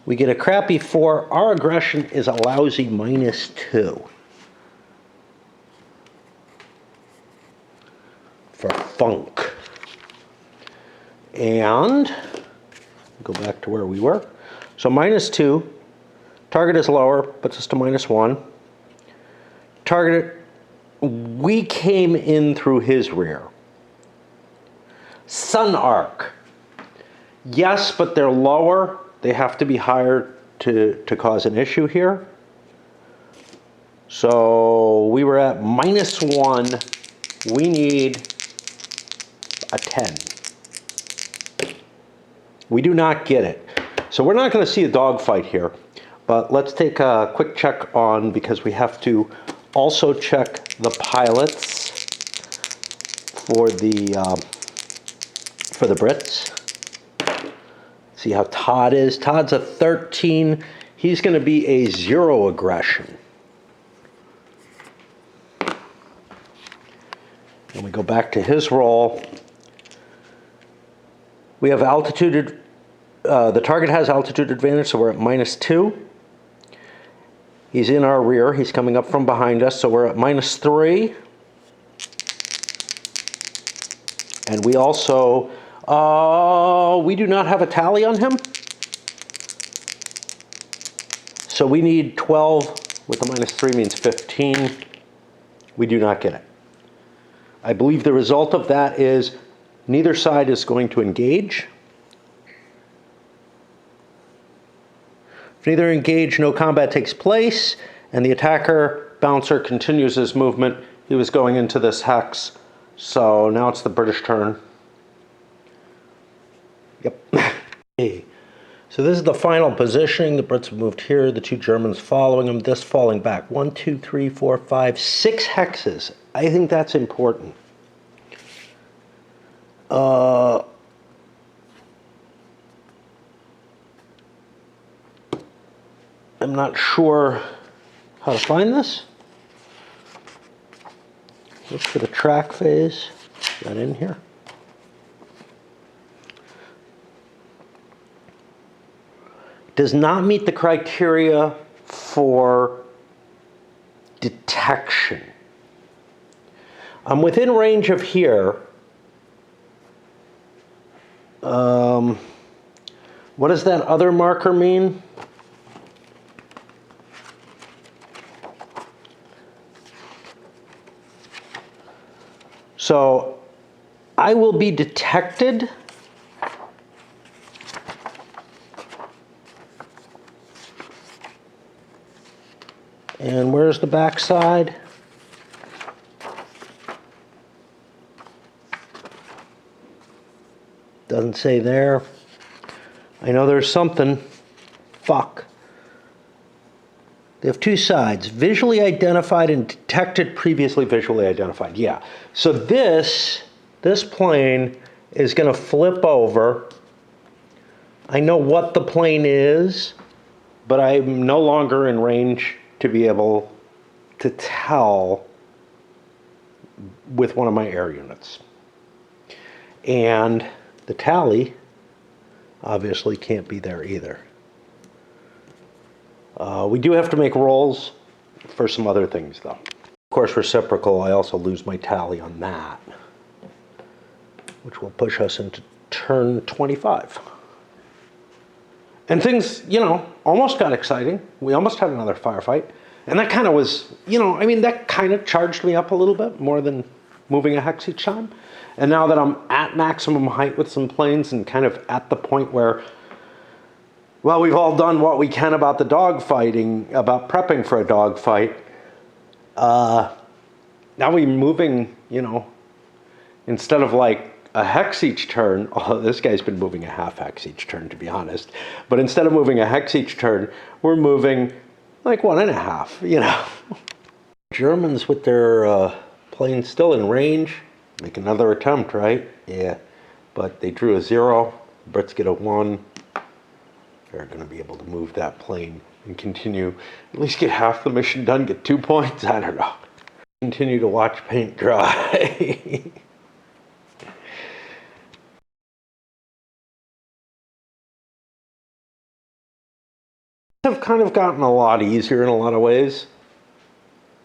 We get a crappy 4. Our aggression is a lousy -2. For funk. And go back to where we were. So -2. Target is lower, puts us to -1. Target, we came in through his rear. Sun arc. Yes, but they're lower. They have to be higher to cause an issue here. So we were at -1. We need a 10. We do not get it. So we're not going to see a dogfight here. But let's take a quick check on, because we have to also check the pilots for the Brits. See how Todd is. Todd's a 13. He's going to be a 0 aggression. And we go back to his roll. We have altitude. The target has altitude advantage, so we're at -2. He's in our rear. He's coming up from behind us, so we're at -3. And we also, we do not have a tally on him. So we need 12 with a -3 means 15. We do not get it. I believe the result of that is neither side is going to engage. If neither engage, no combat takes place, and the attacker bouncer continues his movement. He was going into this hex, so now it's the British turn. Yep. Okay. So this is the final positioning. The Brits have moved here, the 2 Germans following them, this falling back. 1, 2, 3, 4, 5, 6 hexes. I think that's important. I'm not sure how to find this. Look for the track phase. Is that in here? Does not meet the criteria for detection. I'm within range of here. What does that other marker mean? So I will be detected and where's the back side? Doesn't say there. I know there's something. Fuck. They have 2 sides. Visually identified and detected, previously visually identified. Yeah. So this plane is going to flip over. I know what the plane is, but I'm no longer in range to be able to tell with one of my air units. And the tally obviously can't be there either. We do have to make rolls for some other things, though. Of course, reciprocal, I also lose my tally on that, which will push us into turn 25. And things, almost got exciting. We almost had another firefight. And that kind of was, that kind of charged me up a little bit more than moving a hex each time. And now that I'm at maximum height with some planes and kind of at the point where, well, we've all done what we can about the dog fighting, about prepping for a dog fight. Now we're moving, you know, instead of like a hex each turn, although this guy's been moving a half hex each turn, to be honest. But instead of moving a hex each turn, we're moving like 1.5, you know. Germans with their planes still in range, make another attempt, right? Yeah, but they drew a 0, Brits get a 1. They're going to be able to move that plane and continue, at least get half the mission done, get 2 points, I don't know. Continue to watch paint dry. Have kind of gotten a lot easier in a lot of ways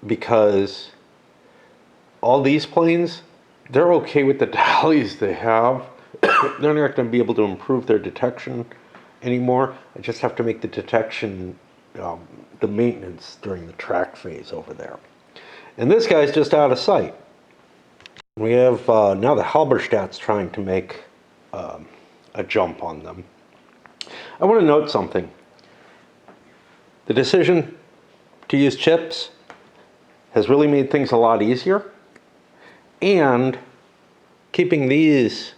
because all these planes, they're okay with the tallies they have. They're not going to be able to improve their detection anymore. I just have to make the detection, the maintenance during the track phase over there. And this guy's just out of sight. We have now the Halberstadt's trying to make a jump on them. I want to note something. The decision to use chips has really made things a lot easier, and keeping these,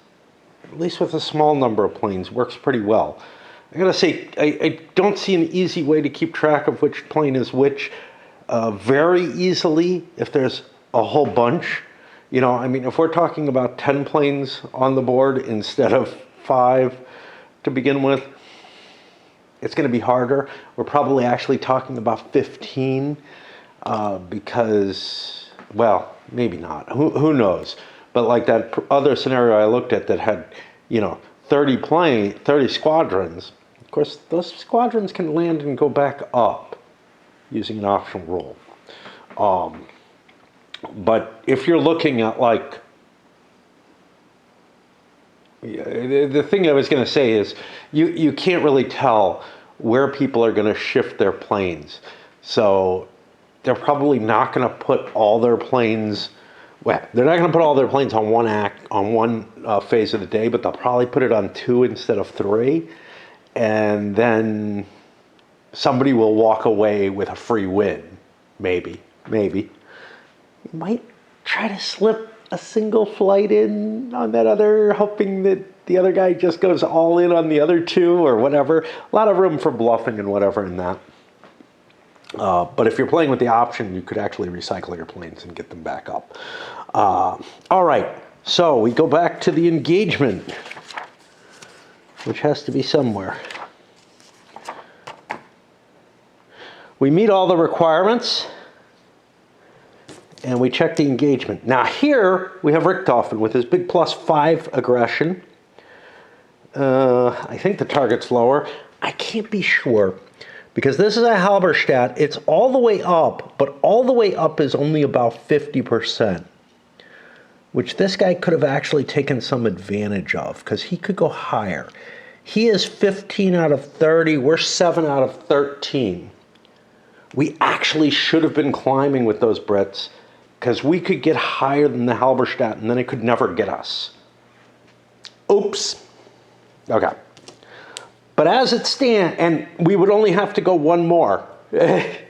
at least with a small number of planes, works pretty well. I gotta say, I don't see an easy way to keep track of which plane is which very easily if there's a whole bunch. You know, I mean, if we're talking about 10 planes on the board instead of 5 to begin with, it's going to be harder. We're probably actually talking about 15 because, well, maybe not. Who knows? But like that other scenario I looked at that had, you know, 30 squadrons. Of course, those squadrons can land and go back up using an optional roll. But if you're looking at like, the thing I was going to say is you can't really tell where people are going to shift their planes. So they're probably not going to put all their planes, well, they're not going to put all their planes on one phase of the day, but they'll probably put it on 2 instead of 3. And then somebody will walk away with a free win. Maybe. You might try to slip a single flight in on that other, hoping that the other guy just goes all in on the other 2 or whatever. A lot of room for bluffing and whatever in that. But if you're playing with the option, you could actually recycle your planes and get them back up. All right, so we go back to the engagement, which has to be somewhere. We meet all the requirements, and we check the engagement. Now here, we have Richthofen with his big +5 aggression. I think the target's lower. I can't be sure, because this is a Halberstadt. It's all the way up, but all the way up is only about 50%, which this guy could have actually taken some advantage of, because he could go higher. He is 15 out of 30. We're 7 out of 13. We actually should have been climbing with those Brits, because we could get higher than the Halberstadt, and then it could never get us. Oops. Okay. But as it stands, and we would only have to go one more. That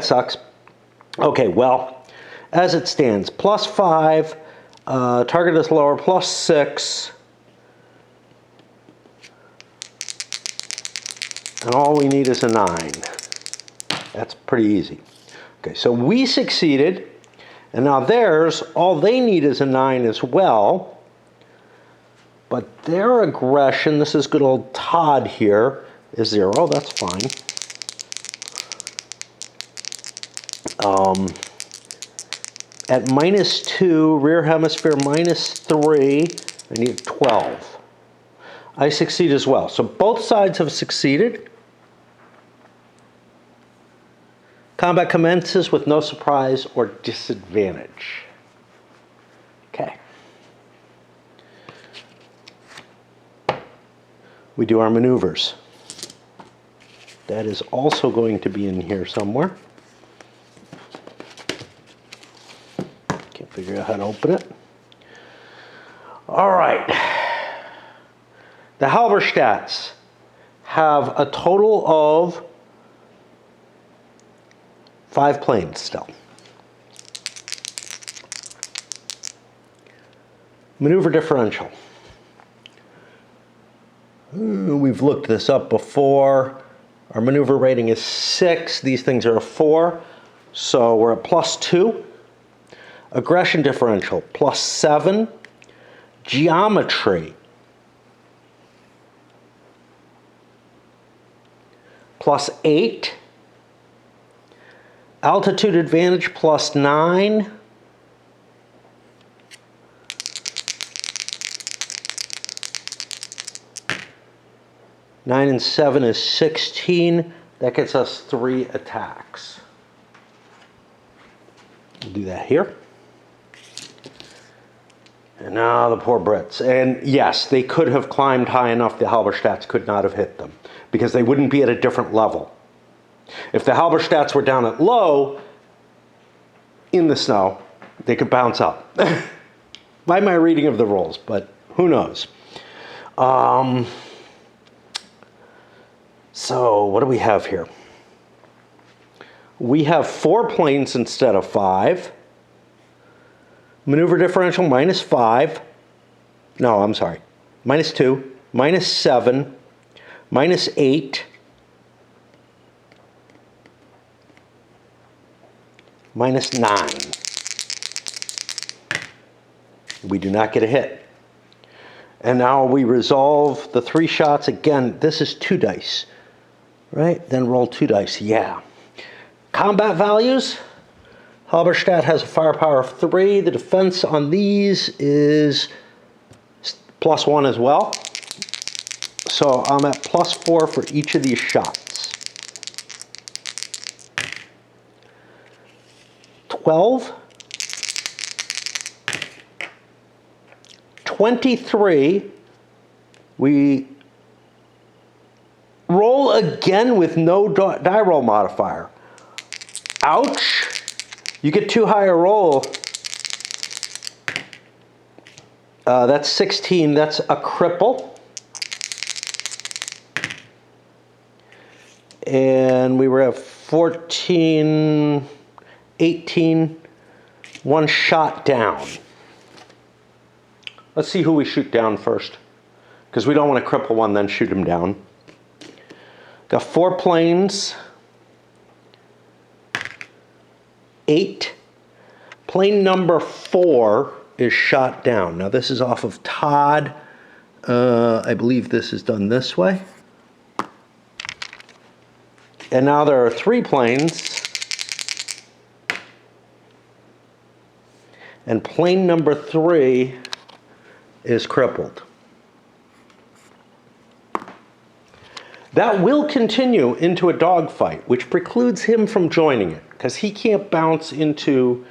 sucks. Okay, well, as it stands, +5, target is lower, +6. And all we need is a 9. That's pretty easy. Okay, so we succeeded, and now theirs, all they need is a 9 as well. But their aggression, this is good old Todd here, is 0. That's fine. At -2, rear hemisphere -3, I need 12. I succeed as well. So both sides have succeeded. Combat commences with no surprise or disadvantage. Okay. We do our maneuvers. That is also going to be in here somewhere. figure out how to open it. All right. The Halberstadts have a total of 5 planes still. Maneuver differential. We've looked this up before. Our maneuver rating is 6. These things are a 4. So we're at +2. Aggression differential, +7. Geometry, +8. Altitude advantage, +9. Nine and 7 is 16. That gets us 3 attacks. We'll do that here. And now the poor Brits. And yes, they could have climbed high enough, the Halberstadts could not have hit them, because they wouldn't be at a different level. If the Halberstadts were down at low, in the snow, they could bounce up. By my reading of the rules, but who knows. So what do we have here? We have 4 planes instead of 5. Maneuver differential, -5. No, I'm sorry. -2, -7, -8, -9. We do not get a hit. And now we resolve the 3 shots. Again, this is 2 dice, right? Then roll 2 dice, yeah. Combat values. Halberstadt has a firepower of 3. The defense on these is +1 as well. So I'm at +4 for each of these shots. 12. 23. We roll again with no die roll modifier. Ouch. You get too high a roll. That's 16. That's a cripple. And we were at 14, 18, 1 shot down. Let's see who we shoot down first, because we don't want to cripple one, then shoot him down. Got 4 planes. 8. Plane number 4 is shot down. Now this is off of Todd. I believe this is done this way. And now there are 3 planes. And plane number 3 is crippled. That will continue into a dogfight, which precludes him from joining it, because he can't bounce into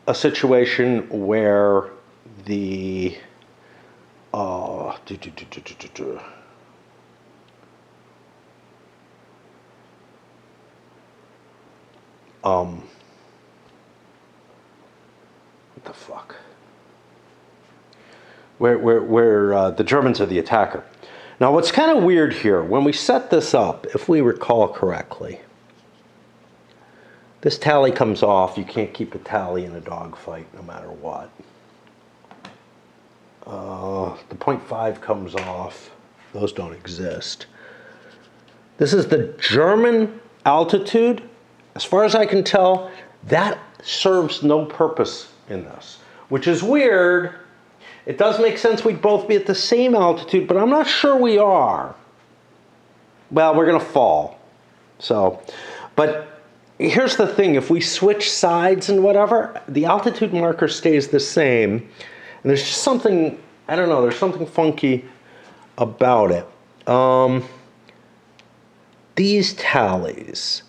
a situation where the what the fuck? Where the Germans are the attacker. Now, what's kind of weird here, when we set this up, if we recall correctly, this tally comes off. You can't keep a tally in a dogfight no matter what. The 0.5 comes off. Those don't exist. This is the German altitude. As far as I can tell, that serves no purpose in this, which is weird. It does make sense we'd both be at the same altitude, but I'm not sure we are. Well, we're going to fall. So, but here's the thing. If we switch sides and whatever, the altitude marker stays the same. And there's just something, I don't know, there's something funky about it. These tallies,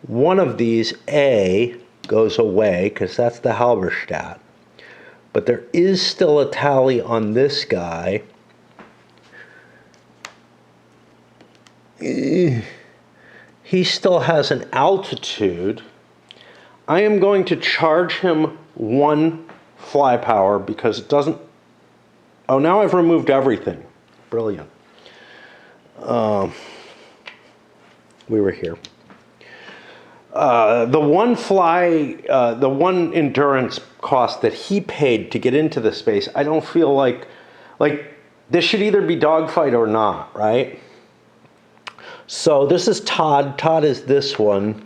one of these, A, goes away, because that's the Halberstadt. But there is still a tally on this guy. He still has an altitude. I am going to charge him 1 fly power because it doesn't... Oh, now I've removed everything. Brilliant. We were here. The one endurance cost that he paid to get into the space, I don't feel like this should either be dogfight or not, right? So this is Todd. Todd is this one.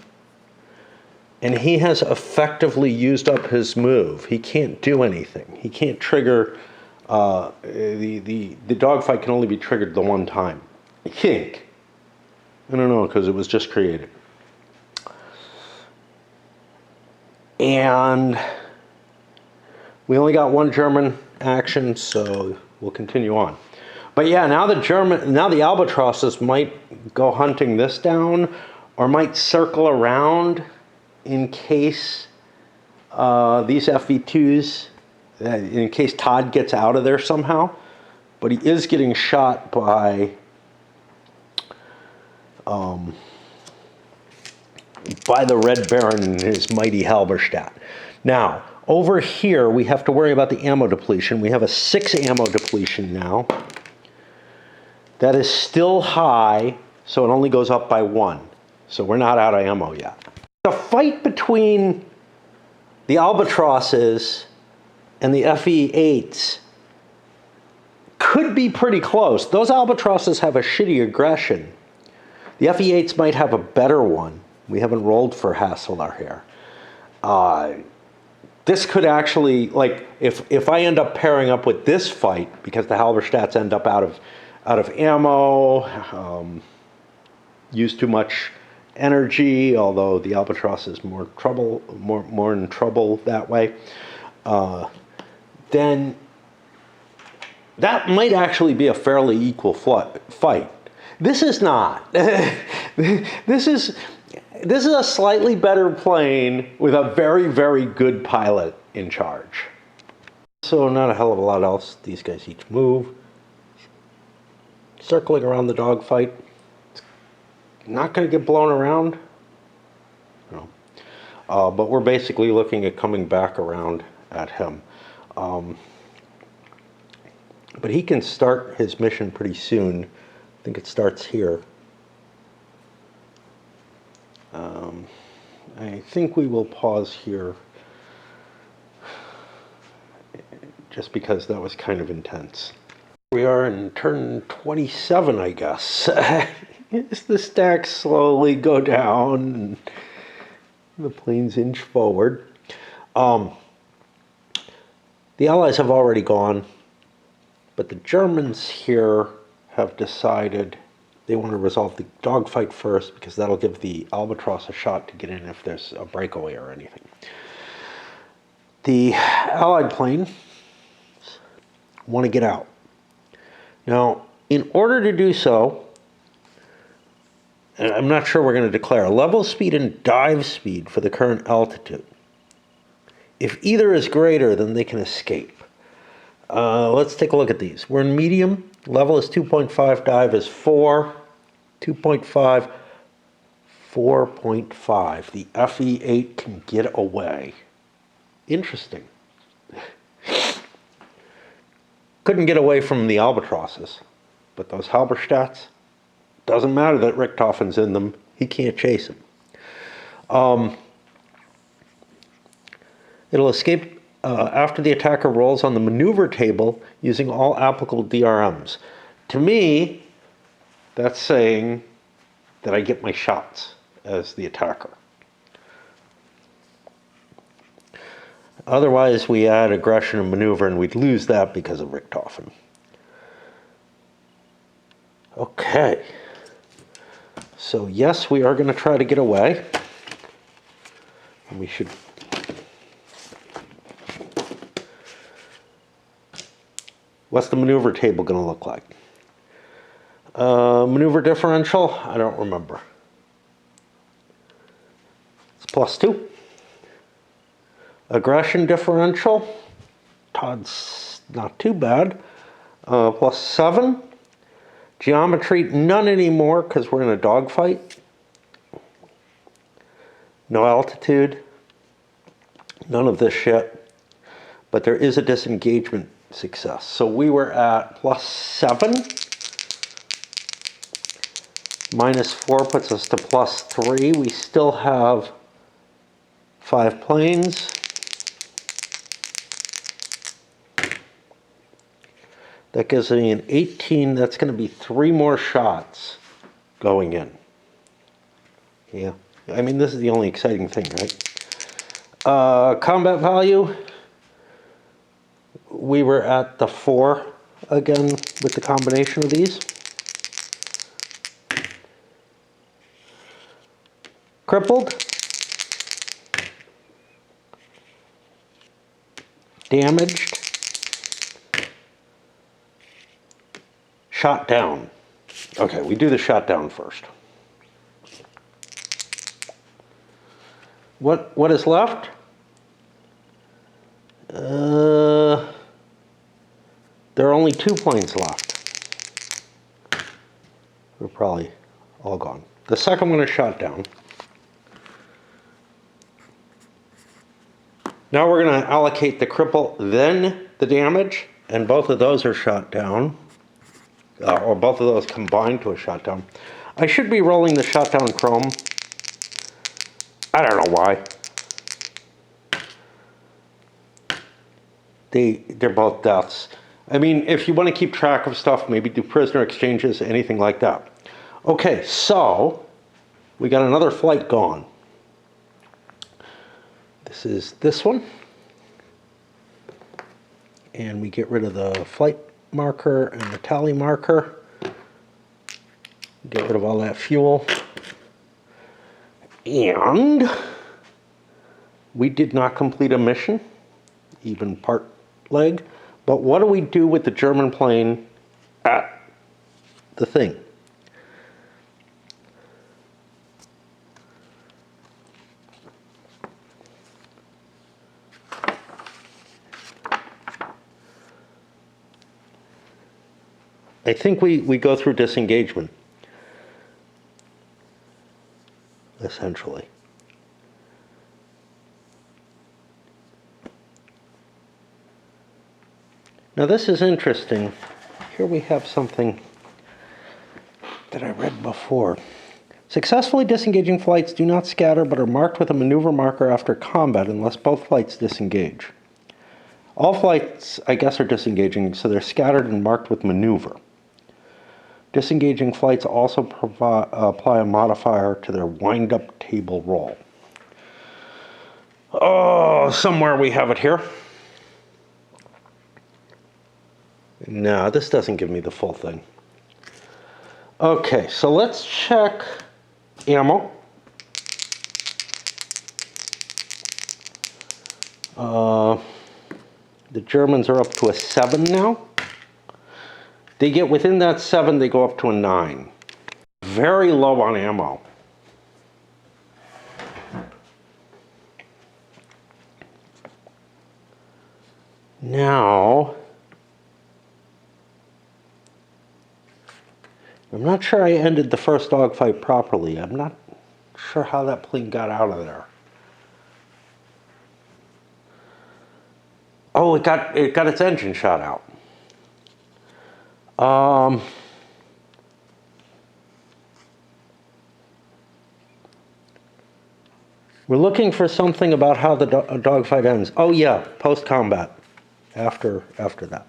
And he has effectively used up his move. He can't do anything. He can't trigger, the dogfight can only be triggered the one time. I think. I don't know, because it was just created. And we only got one German action, so we'll continue on. But yeah, now the albatrosses might go hunting this down, or might circle around in case these FV2s, in case Todd gets out of there somehow. But he is getting shot by the Red Baron and his mighty Halberstadt. Now, over here, we have to worry about the ammo depletion. We have a 6 ammo depletion now. That is still high, so it only goes up by 1. So we're not out of ammo yet. The fight between the albatrosses and the FE8s could be pretty close. Those albatrosses have a shitty aggression. The FE8s might have a better one. We haven't rolled for Hassler here. This could actually, like, if I end up pairing up with this fight, because the Halberstadts end up out of ammo, use too much energy, although the albatross is more in trouble that way, then that might actually be a fairly equal fight. This is not. This is a slightly better plane with a very, very good pilot in charge. So not a hell of a lot else. These guys each move. Circling around the dogfight. Not going to get blown around. No. But we're basically looking at coming back around at him. But he can start his mission pretty soon. I think it starts here. I think we will pause here just because that was kind of intense. We are in turn 27, I guess. As the stacks slowly go down and the planes inch forward. The Allies have already gone, but the Germans here have decided they want to resolve the dogfight first, because that'll give the Albatross a shot to get in if there's a breakaway or anything. The Allied planes want to get out. Now, in order to do so, and I'm not sure we're going to declare level speed and dive speed for the current altitude. If either is greater, then they can escape. Let's take a look at these. We're in medium. Level is 2.5, dive is 4. 2.5, 4.5. The FE8 can get away. Interesting. Couldn't get away from the albatrosses, but those Halberstadts, doesn't matter that Richthofen's in them. He can't chase him. It'll escape after the attacker rolls on the maneuver table using all applicable DRMs. To me, that's saying that I get my shots as the attacker. Otherwise, we add aggression and maneuver, and we'd lose that because of Richthofen. Okay. So yes, we are going to try to get away. And we should... What's the maneuver table going to look like? Maneuver differential? I don't remember. It's +2. Aggression differential? Todd's not too bad. +7. Geometry, none anymore because we're in a dogfight. No altitude. None of this shit. but there is a disengagement success. So we were at +7. -4 puts us to +3. We still have 5 planes. That gives me an 18. That's going to be 3 more shots going in. Yeah, I mean, this is the only exciting thing, right? Combat value, we were at the 4 again with the combination of these. Crippled, damaged, shot down. Okay, we do the shot down first. What is left? There are only 2 planes left. They're probably all gone. The second one is shot down. Now we're going to allocate the cripple, then the damage, and both of those are shot down. Or both of those combined to a shot down. I should be rolling the shot down chrome. I don't know why. They're both deaths. I mean, if you want to keep track of stuff, maybe do prisoner exchanges, anything like that. Okay, so we got another flight gone. This is this one. And we get rid of the flight marker and the tally marker. Get rid of all that fuel. And we did not complete a mission, even part leg. But what do we do with the German plane at the thing? I think we go through disengagement, essentially. Now this is interesting. Here we have something that I read before. Successfully disengaging flights do not scatter but are marked with a maneuver marker after combat unless both flights disengage. All flights, I guess, are disengaging, so they're scattered and marked with maneuver. Disengaging flights also apply a modifier to their wind-up table roll. Oh, somewhere we have it here. No, this doesn't give me the full thing. Okay, so let's check ammo. The Germans are up to a 7 now. They get within that 7, they go up to a 9. Very low on ammo. Now, I'm not sure I ended the first dogfight properly. I'm not sure how that plane got out of there. Oh, it got its engine shot out. We're looking for something about how the dogfight ends. Oh yeah, post-combat. After that.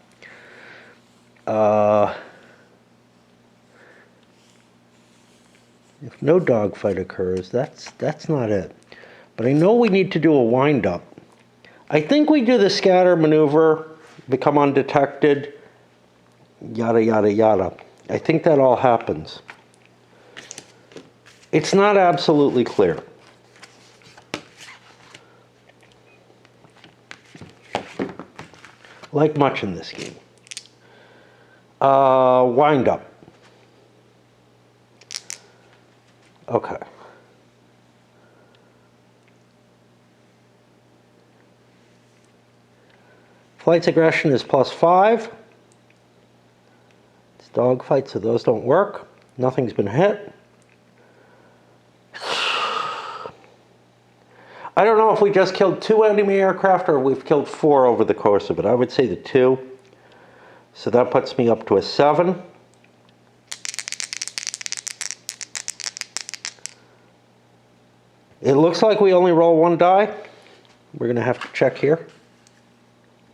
If no dogfight occurs, that's not it. But I know we need to do a wind-up. I think we do the scatter maneuver, become undetected, yada, yada, yada. I think that all happens. It's not absolutely clear. Like much in this game. Wind up. Okay. Flight's aggression is +5. It's dogfight, so those don't work. Nothing's been hit. I don't know if we just killed 2 enemy aircraft or we've killed 4 over the course of it. I would say the 2. So that puts me up to a 7. It looks like we only roll 1 die. We're going to have to check here. It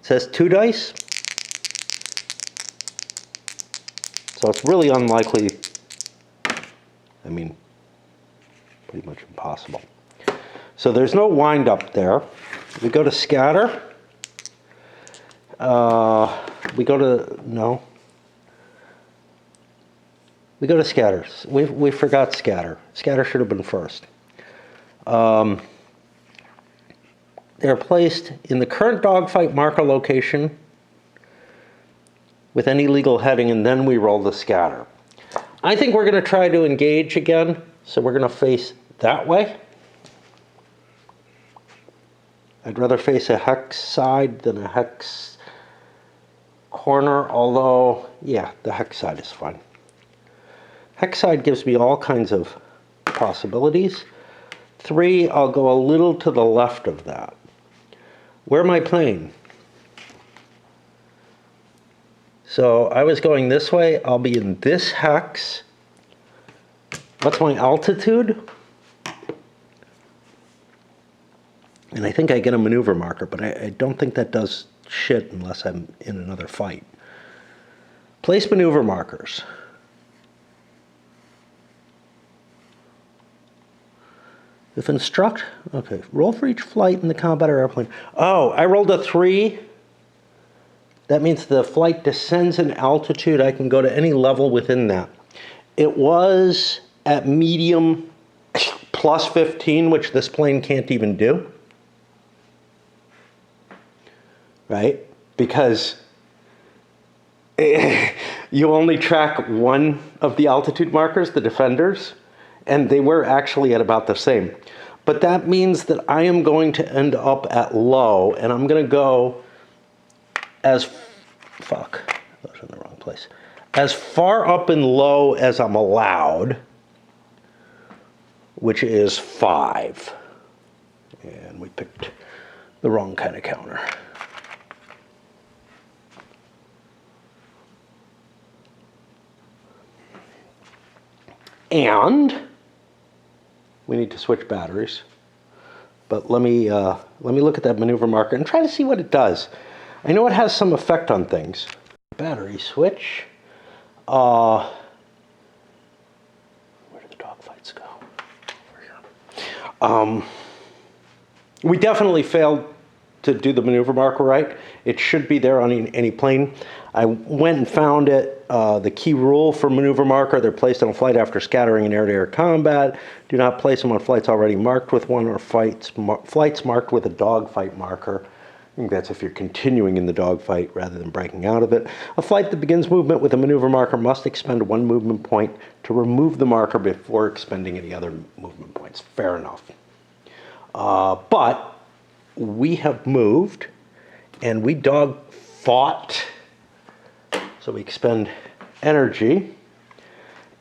says 2 dice. So it's really unlikely, I mean, pretty much impossible. So there's no wind up there. We go to scatter. We go to, no. We go to scatter. We forgot scatter. Scatter should have been first. They're placed in the current dogfight marker location with any legal heading, and then we roll the scatter. I think we're going to try to engage again, so we're going to face that way. I'd rather face a hex side than a hex corner, although, yeah, the hex side is fine. Hex side gives me all kinds of possibilities. 3, I'll go a little to the left of that. Where am I playing? So I was going this way. I'll be in this hex. What's my altitude? And I think I get a maneuver marker, but I don't think that does shit unless I'm in another fight. Place maneuver markers. If instruct, okay, roll for each flight in the combat or airplane. Oh, I rolled a 3. That means the flight descends in altitude. I can go to any level within that. It was at medium plus 15, which this plane can't even do. Right? Because you only track one of the altitude markers, the defenders, and they were actually at about the same. But that means that I am going to end up at low, and I'm going to go as, fuck, I was in the wrong place, as far up and low as I'm allowed, which is 5. And we picked the wrong kind of counter. And we need to switch batteries. But let me look at that maneuver marker and try to see what it does. I know it has some effect on things. Battery switch. Where do the dogfights go? Over here. We definitely failed to do the maneuver marker right. It should be there on any plane. I went and found it. The key rule for maneuver marker, they're placed on a flight after scattering in air-to-air combat. Do not place them on flights already marked with one or flights marked with a dogfight marker. I think that's if you're continuing in the dogfight rather than breaking out of it. A flight that begins movement with a maneuver marker must expend 1 movement point to remove the marker before expending any other movement points. Fair enough. But we have moved and we dog fought. So we expend energy,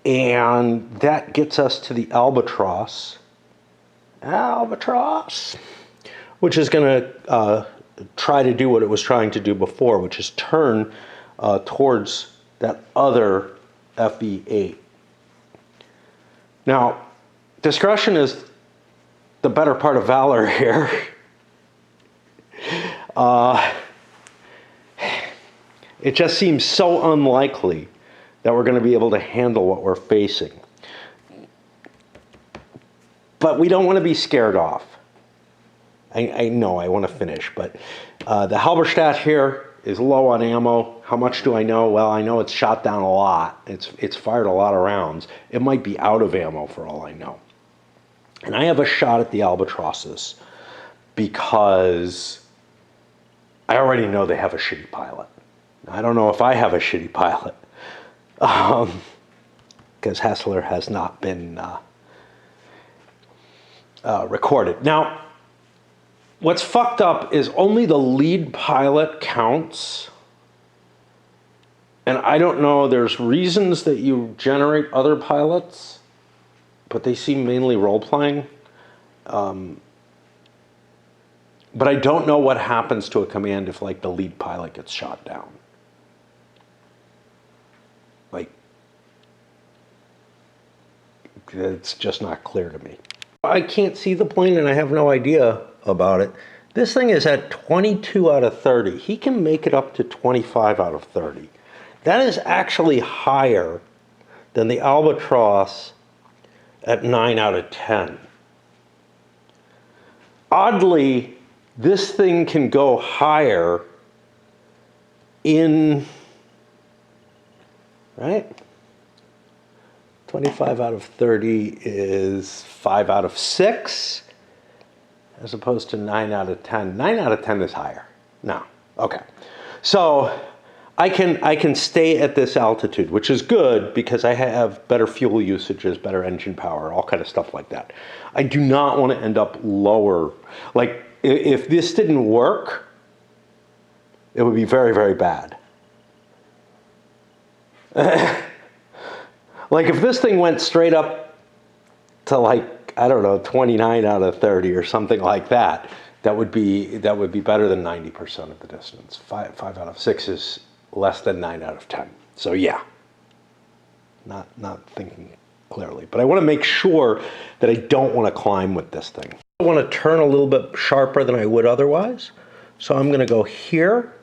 and that gets us to the albatross. Which is going to try to do what it was trying to do before, which is turn towards that other FE8. Now, discretion is the better part of valor here. It just seems so unlikely that we're going to be able to handle what we're facing. But we don't want to be scared off. I know I want to finish, but the Halberstadt here is low on ammo. How much do I know? Well, I know it's shot down a lot. It's fired a lot of rounds. It might be out of ammo for all I know. And I have a shot at the albatrosses because I already know they have a shitty pilot. I don't know if I have a shitty pilot, because Hassler has not been recorded. Now, what's fucked up is only the lead pilot counts. And I don't know, there's reasons that you generate other pilots, but they seem mainly role-playing. But I don't know what happens to a command if, like, the lead pilot gets shot down. Like, it's just not clear to me. I can't see the plane and I have no idea about it. This thing is at 22 out of 30. He can make it up to 25 out of 30. That is actually higher than the Albatross at 9 out of 10. Oddly, this thing can go higher in, right? 25 out of 30 is 5 out of 6, as opposed to 9 out of 10. 9 out of 10 is higher. No, okay. So I can stay at this altitude, which is good because I have better fuel usages, better engine power, all kind of stuff like that. I do not want to end up lower. Like, if this didn't work, it would be very, very bad. Like, if this thing went straight up to, like, I don't know, 29 out of 30 or something like that, that would be better than 90% of the distance. 5 out of 6 is less than 9 out of 10. So yeah, not thinking clearly. But I want to make sure that I don't want to climb with this thing. I want to turn a little bit sharper than I would otherwise. So I'm going to go here.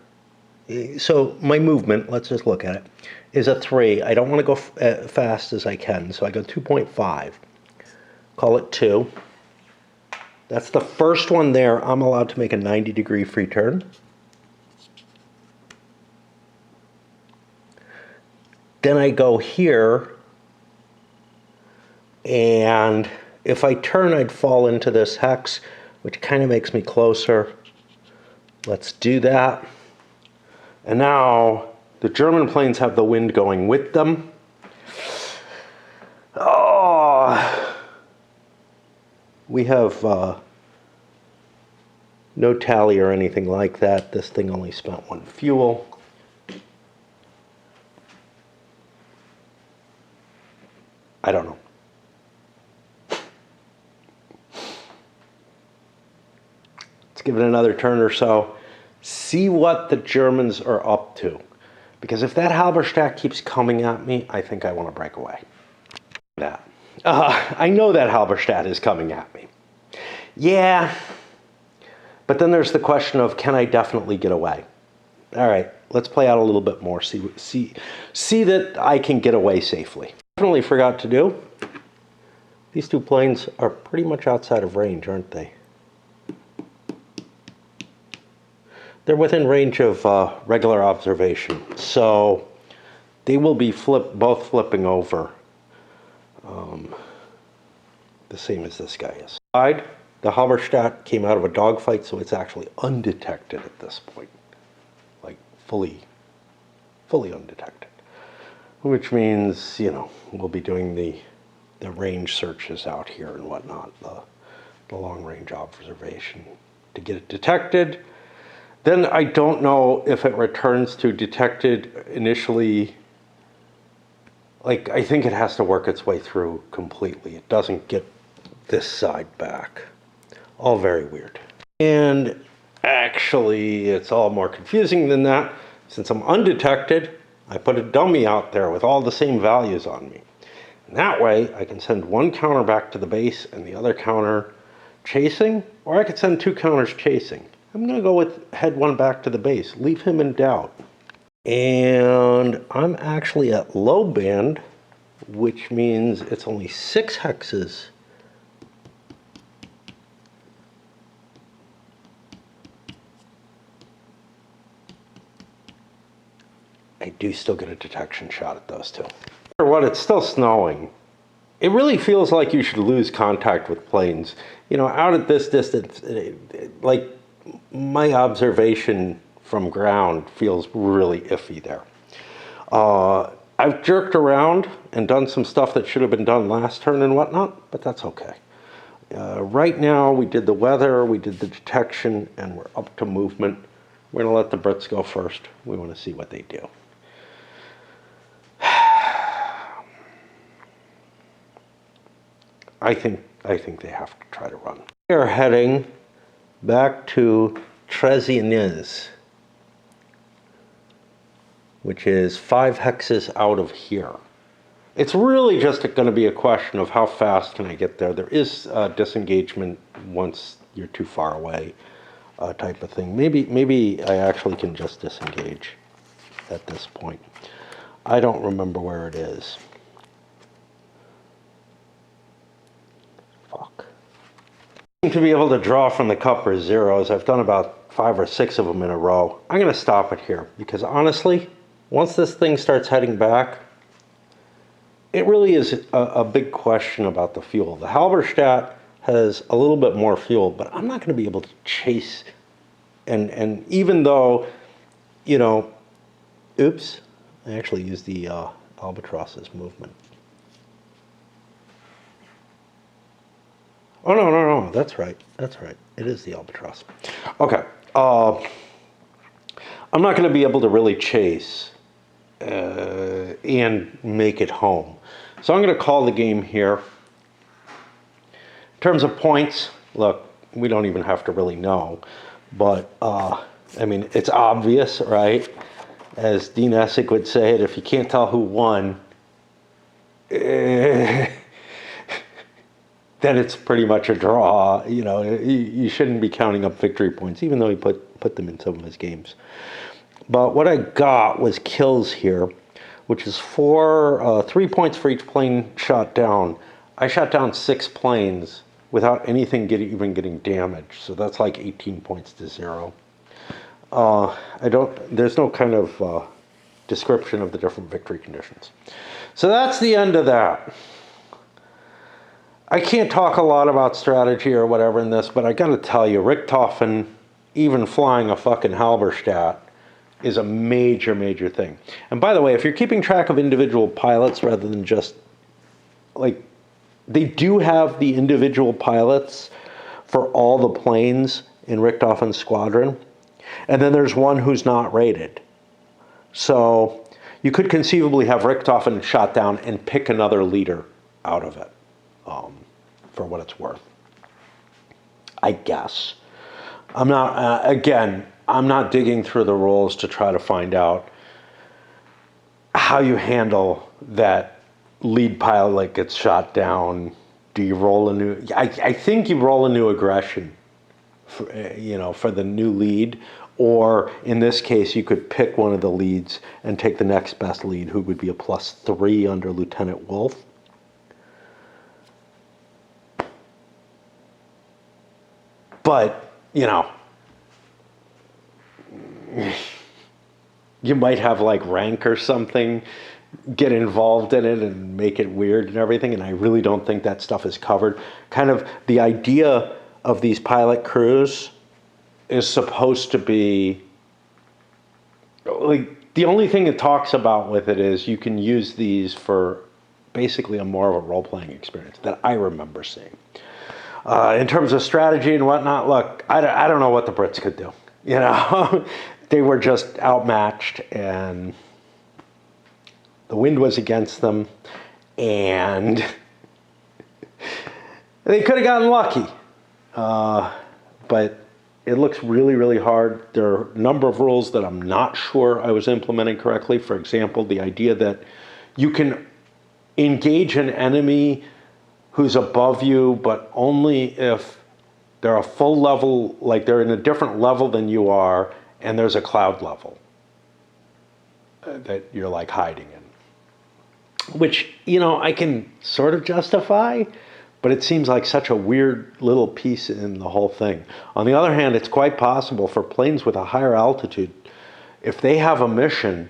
So my movement, let's just look at it, is a 3. I don't want to go fast as I can, so I go 2.5. Call it 2. That's the first one there. I'm allowed to make a 90-degree free turn. Then I go here, and if I turn, I'd fall into this hex, which kind of makes me closer. Let's do that. And now the German planes have the wind going with them. Oh, we have no tally or anything like that. This thing only spent 1 fuel. I don't know. Let's give it another turn or so. See what the Germans are up to. Because if that Halberstadt keeps coming at me, I think I want to break away. I know that Halberstadt is coming at me. Yeah. But then there's the question of, can I definitely get away? All right, let's play out a little bit more. See that I can get away safely. Definitely forgot to do. These two planes are pretty much outside of range, aren't they? They're within range of regular observation, so they will be both flipping over the same as this guy is. The Halberstadt came out of a dogfight, so it's actually undetected at this point, like fully undetected. Which means, you know, we'll be doing the range searches out here and whatnot, the long range observation to get it detected. Then I don't know if it returns to detected initially. Like, I think it has to work its way through completely. It doesn't get this side back. All very weird. And actually, it's all more confusing than that. Since I'm undetected, I put a dummy out there with all the same values on me. And that way, I can send one counter back to the base and the other counter chasing, or I could send 2 counters chasing. I'm going to go with head 1 back to the base. Leave him in doubt. And I'm actually at low band, which means it's only 6 hexes. I do still get a detection shot at those 2. No matter what, it's still snowing. It really feels like you should lose contact with planes. You know, out at this distance, like, my observation from ground feels really iffy there. I've jerked around and done some stuff that should have been done last turn and whatnot, but that's okay. Right now, we did the weather, we did the detection, and we're up to movement. We're going to let the Brits go first. We want to see what they do. I think they have to try to run. They're heading back to Trezeniz, which is 5 hexes out of here. It's really just going to be a question of how fast can I get there. There is disengagement once you're too far away, type of thing. Maybe I actually can just disengage at this point. I don't remember where it is. Fuck. I seem to be able to draw from the cup or zeros. I've done about 5 or 6 of them in a row. I'm going to stop it here because honestly, once this thing starts heading back, it really is a big question about the fuel. The Halberstadt has a little bit more fuel, but I'm not going to be able to chase. And even though, you know, oops, I actually used the Albatross's movement. Oh, no, that's right. That's right. It is the Albatross. Okay. I'm not going to be able to really chase and make it home. So I'm going to call the game here. In terms of points, look, we don't even have to really know. But, I mean, it's obvious, right? As Dean Essig would say it, if you can't tell who won, then it's pretty much a draw. You know, you shouldn't be counting up victory points, even though he put them in some of his games. But what I got was kills here, which is 3 points for each plane shot down. I shot down 6 planes without anything even getting damaged. So that's like 18 points to 0. There's no kind of description of the different victory conditions. So that's the end of that. I can't talk a lot about strategy or whatever in this, but I gotta tell you, Richthofen, even flying a fucking Halberstadt, is a major, major thing. And by the way, if you're keeping track of individual pilots rather than just, like, they do have the individual pilots for all the planes in Richthofen's squadron. And then there's one who's not rated. So you could conceivably have Richthofen shot down and pick another leader out of it, for what it's worth. I guess. I'm not, again, I'm not digging through the rules to try to find out how you handle that lead pilot gets shot down. Do you roll a new, I think you roll a new aggression, for, you know, for the new lead, or in this case, you could pick one of the leads and take the next best lead, who would be a +3 under Lieutenant Wolf. But, you know, you might have like rank or something get involved in it and make it weird and everything, and I really don't think that stuff is covered. Kind of the idea of these pilot crews is supposed to be, like, the only thing it talks about with it is you can use these for basically a more of a role-playing experience that I remember seeing. In terms of strategy and whatnot, look, I don't know what the Brits could do. You know, they were just outmatched, and the wind was against them, and they could have gotten lucky. But it looks really, really hard. There are a number of rules that I'm not sure I was implementing correctly. For example, the idea that you can engage an enemy who's above you, but only if they're a full level, like they're in a different level than you are, and there's a cloud level that you're like hiding in. Which, you know, I can sort of justify, but it seems like such a weird little piece in the whole thing. On the other hand, it's quite possible for planes with a higher altitude, if they have a mission,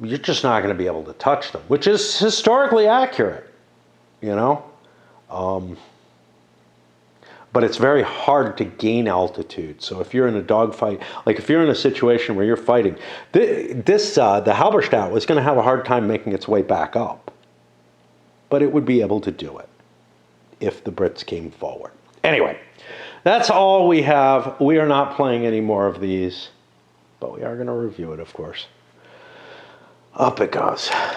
you're just not going to be able to touch them, which is historically accurate, you know? But it's very hard to gain altitude. So if you're in a dogfight, like if you're in a situation where you're fighting, the Halberstadt was going to have a hard time making its way back up. But it would be able to do it if the Brits came forward. Anyway, that's all we have. We are not playing any more of these, but we are going to review it, of course. Up it goes.